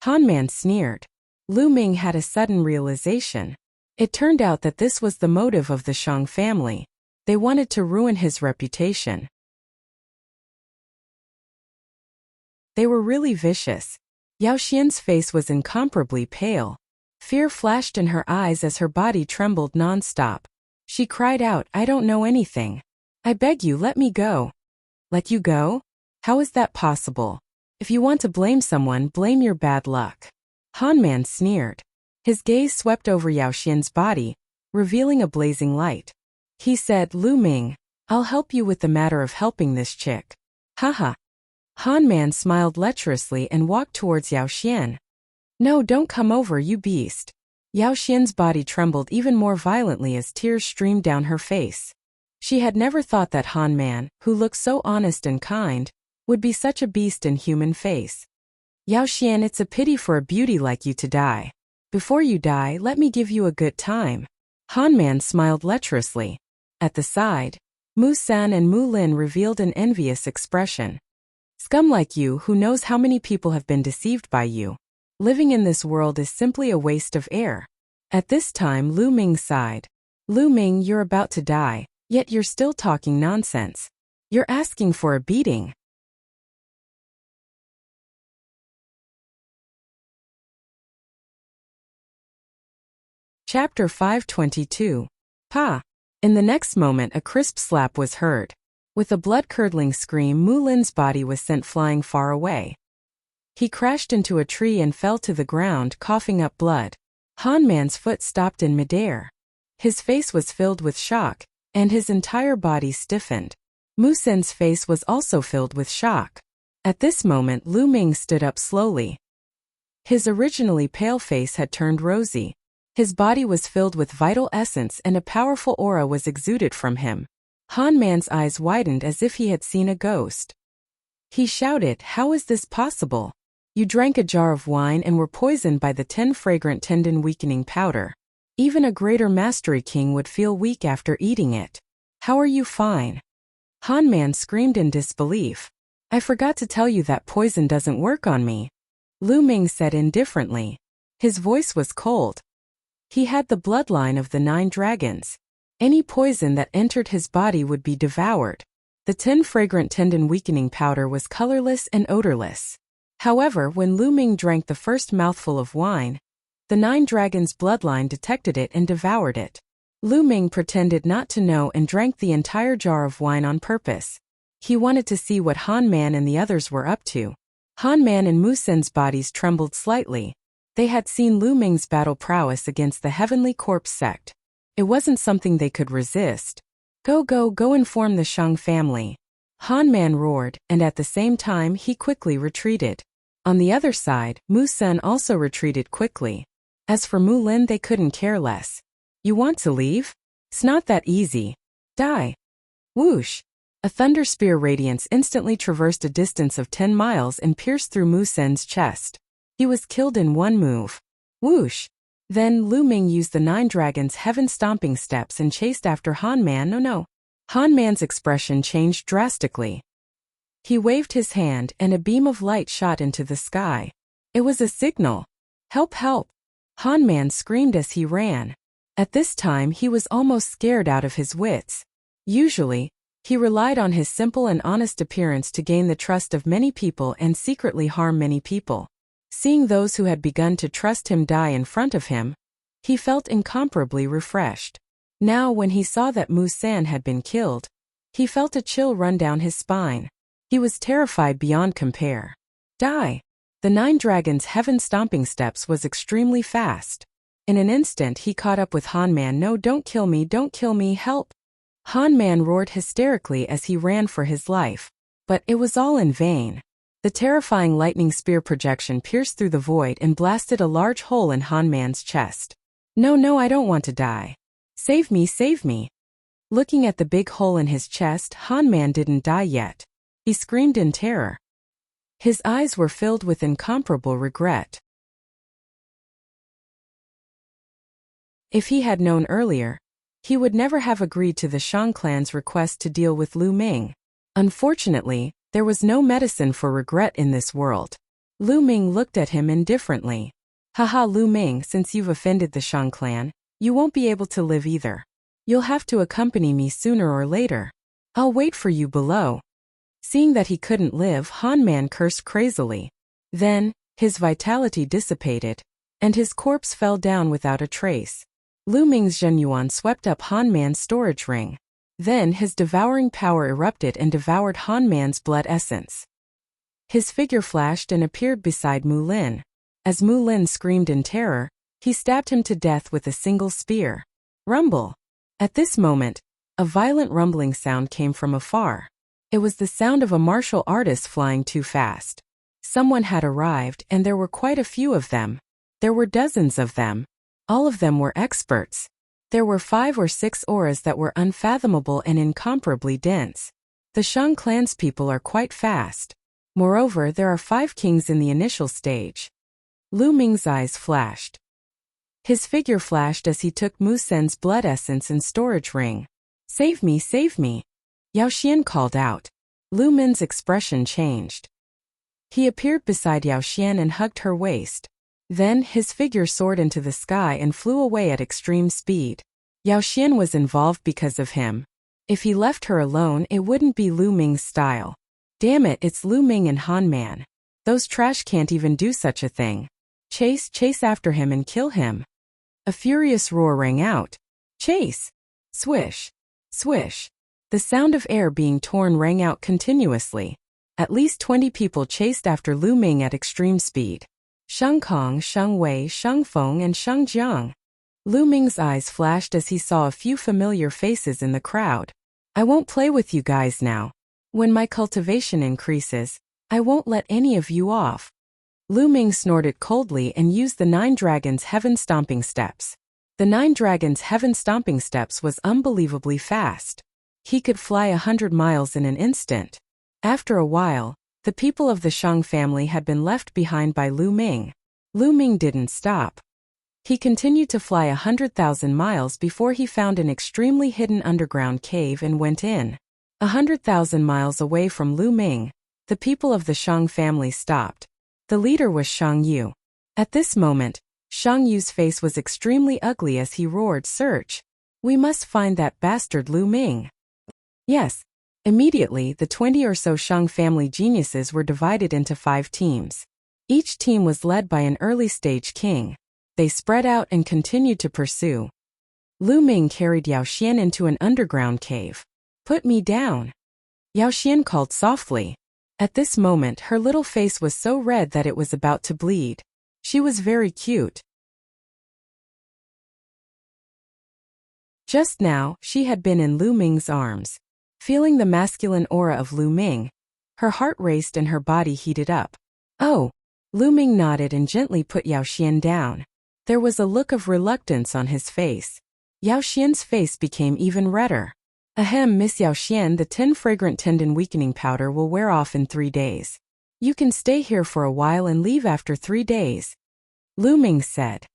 Han Man sneered. Lu Ming had a sudden realization. It turned out that this was the motive of the Shang family. They wanted to ruin his reputation. They were really vicious. Yao Xian's face was incomparably pale. Fear flashed in her eyes as her body trembled non-stop. She cried out, I don't know anything. I beg you, let me go. Let you go? How is that possible? If you want to blame someone, blame your bad luck. Han Man sneered. His gaze swept over Yao Xian's body, revealing a blazing light. He said, Lu Ming, I'll help you with the matter of helping this chick. Haha. Han Man smiled lecherously and walked towards Yao Xian. No, don't come over, you beast. Yao Xian's body trembled even more violently as tears streamed down her face. She had never thought that Han Man, who looked so honest and kind, would be such a beast in human face. Yao Xian, it's a pity for a beauty like you to die. Before you die, let me give you a good time. Han Man smiled lecherously. At the side, Mu San and Mu Lin revealed an envious expression. Scum like you, who knows how many people have been deceived by you. Living in this world is simply a waste of air. At this time Lu Ming sighed. Lu Ming, you're about to die, yet you're still talking nonsense. You're asking for a beating. Chapter 522. Pa! In the next moment a crisp slap was heard. With a blood-curdling scream, Mu Lin's body was sent flying far away. He crashed into a tree and fell to the ground, coughing up blood. Han Man's foot stopped in midair. His face was filled with shock, and his entire body stiffened. Mu Sen's face was also filled with shock. At this moment Lu Ming stood up slowly. His originally pale face had turned rosy. His body was filled with vital essence and a powerful aura was exuded from him. Han Man's eyes widened as if he had seen a ghost. He shouted, how is this possible? You drank a jar of wine and were poisoned by the 10 fragrant tendon weakening powder. Even a greater mastery king would feel weak after eating it. How are you fine? Han Man screamed in disbelief. I forgot to tell you that poison doesn't work on me. Lu Ming said indifferently. His voice was cold. He had the bloodline of the 9 dragons. Any poison that entered his body would be devoured. The 10 fragrant tendon weakening powder was colorless and odorless. However, when Lu Ming drank the first mouthful of wine, the 9 dragons' bloodline detected it and devoured it. Lu Ming pretended not to know and drank the entire jar of wine on purpose. He wanted to see what Han Man and the others were up to. Han Man and Mu Sen's bodies trembled slightly. They had seen Lu Ming's battle prowess against the Heavenly Corpse sect. It wasn't something they could resist. Go inform the Shang family. Han Man roared, and at the same time he quickly retreated. On the other side, Mu Sen also retreated quickly. As for Mu Lin, they couldn't care less. You want to leave? It's not that easy. Die. Whoosh! A thunder spear radiance instantly traversed a distance of 10 miles and pierced through Mu Sen's chest. He was killed in one move. Whoosh! Then Lu Ming used the 9 dragons' heaven-stomping steps and chased after Han Man. No. Han Man's expression changed drastically. He waved his hand and a beam of light shot into the sky. It was a signal. Help, help! Han Man screamed as he ran. At this time he was almost scared out of his wits. Usually, he relied on his simple and honest appearance to gain the trust of many people and secretly harm many people. Seeing those who had begun to trust him die in front of him, he felt incomparably refreshed. Now when he saw that Mu San had been killed, he felt a chill run down his spine. He was terrified beyond compare. Die! The 9 dragons' heaven-stomping steps was extremely fast. In an instant he caught up with Han Man. No, don't kill me, help! Han Man roared hysterically as he ran for his life. But it was all in vain. The terrifying lightning spear projection pierced through the void and blasted a large hole in Han Man's chest. No, I don't want to die. Save me, save me. Looking at the big hole in his chest, Han Man didn't die yet. He screamed in terror. His eyes were filled with incomparable regret. If he had known earlier, he would never have agreed to the Shang clan's request to deal with Lu Ming. Unfortunately, there was no medicine for regret in this world. Lu Ming looked at him indifferently. Haha, Lu Ming, since you've offended the Shang clan, you won't be able to live either. You'll have to accompany me sooner or later. I'll wait for you below. Seeing that he couldn't live, Han Man cursed crazily. Then, his vitality dissipated, and his corpse fell down without a trace. Lu Ming's Zhenyuan swept up Han Man's storage ring. Then his devouring power erupted and devoured Han Man's blood essence. His figure flashed and appeared beside Mu Lin. As Mu Lin screamed in terror, he stabbed him to death with a single spear. Rumble! At this moment, a violent rumbling sound came from afar. It was the sound of a martial artist flying too fast. Someone had arrived, and there were quite a few of them. There were dozens of them. All of them were experts. There were 5 or 6 auras that were unfathomable and incomparably dense. The Shang clan's people are quite fast. Moreover, there are 5 kings in the initial stage. Lu Ming's eyes flashed. His figure flashed as he took Mu Sen's blood essence and storage ring. Save me, save me! Yao Xian called out. Lu Ming's expression changed. He appeared beside Yao Xian and hugged her waist. Then his figure soared into the sky and flew away at extreme speed. Yao Xian was involved because of him. If he left her alone, it wouldn't be Lu Ming's style. Damn it, it's Lu Ming and Han Man. Those trash can't even do such a thing. Chase after him and kill him. A furious roar rang out. Chase! Swish! Swish! The sound of air being torn rang out continuously. At least 20 people chased after Lu Ming at extreme speed. Sheng Kong, Sheng Wei, Sheng Feng and Sheng Jiang. Lu Ming's eyes flashed as he saw a few familiar faces in the crowd. I won't play with you guys now. When my cultivation increases, I won't let any of you off. Lu Ming snorted coldly and used the 9 dragons' heaven-stomping steps. The 9 dragons' heaven-stomping steps was unbelievably fast. He could fly 100 miles in an instant. After a while, the people of the Shang family had been left behind by Lu Ming. Lu Ming didn't stop. He continued to fly 100,000 miles before he found an extremely hidden underground cave and went in. 100,000 miles away from Lu Ming, the people of the Shang family stopped. The leader was Shang Yu. At this moment, Shang Yu's face was extremely ugly as he roared, "Search! We must find that bastard Lu Ming." Yes. Immediately, the 20 or so Shang family geniuses were divided into 5 teams. Each team was led by an early-stage king. They spread out and continued to pursue. Lu Ming carried Yao Xian into an underground cave. Put me down. Yao Xian called softly. At this moment, her little face was so red that it was about to bleed. She was very cute. Just now, she had been in Lu Ming's arms. Feeling the masculine aura of Lu Ming, her heart raced and her body heated up. Oh, Lu Ming nodded and gently put Yao Xian down. There was a look of reluctance on his face. Yao Xian's face became even redder. Ahem, Miss Yao Xian, the 10 fragrant tendon weakening powder will wear off in 3 days. You can stay here for a while and leave after 3 days. Lu Ming said.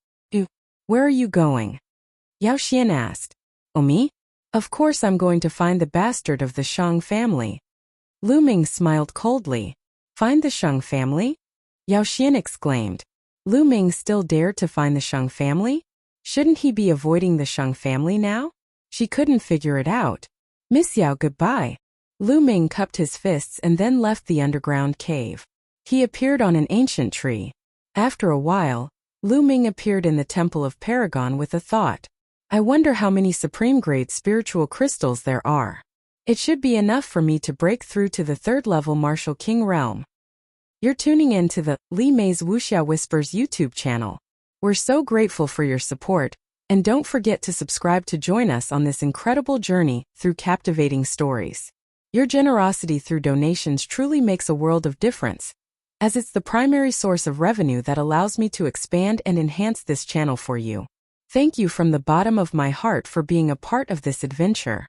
Where are you going? Yao Xian asked. Oh, me? Of course I'm going to find the bastard of the Shang family. Lu Ming smiled coldly. Find the Shang family? Yao Xian exclaimed. Lu Ming still dared to find the Shang family? Shouldn't he be avoiding the Shang family now? She couldn't figure it out. Miss Yao, goodbye. Lu Ming cupped his fists and then left the underground cave. He appeared on an ancient tree. After a while, Lu Ming appeared in the Temple of Paragon with a thought. I wonder how many supreme-grade spiritual crystals there are. It should be enough for me to break through to the 3rd level Martial King realm. You're tuning in to the Li Mei's Wuxia Whispers YouTube channel. We're so grateful for your support, and don't forget to subscribe to join us on this incredible journey through captivating stories. Your generosity through donations truly makes a world of difference, as it's the primary source of revenue that allows me to expand and enhance this channel for you. Thank you from the bottom of my heart for being a part of this adventure.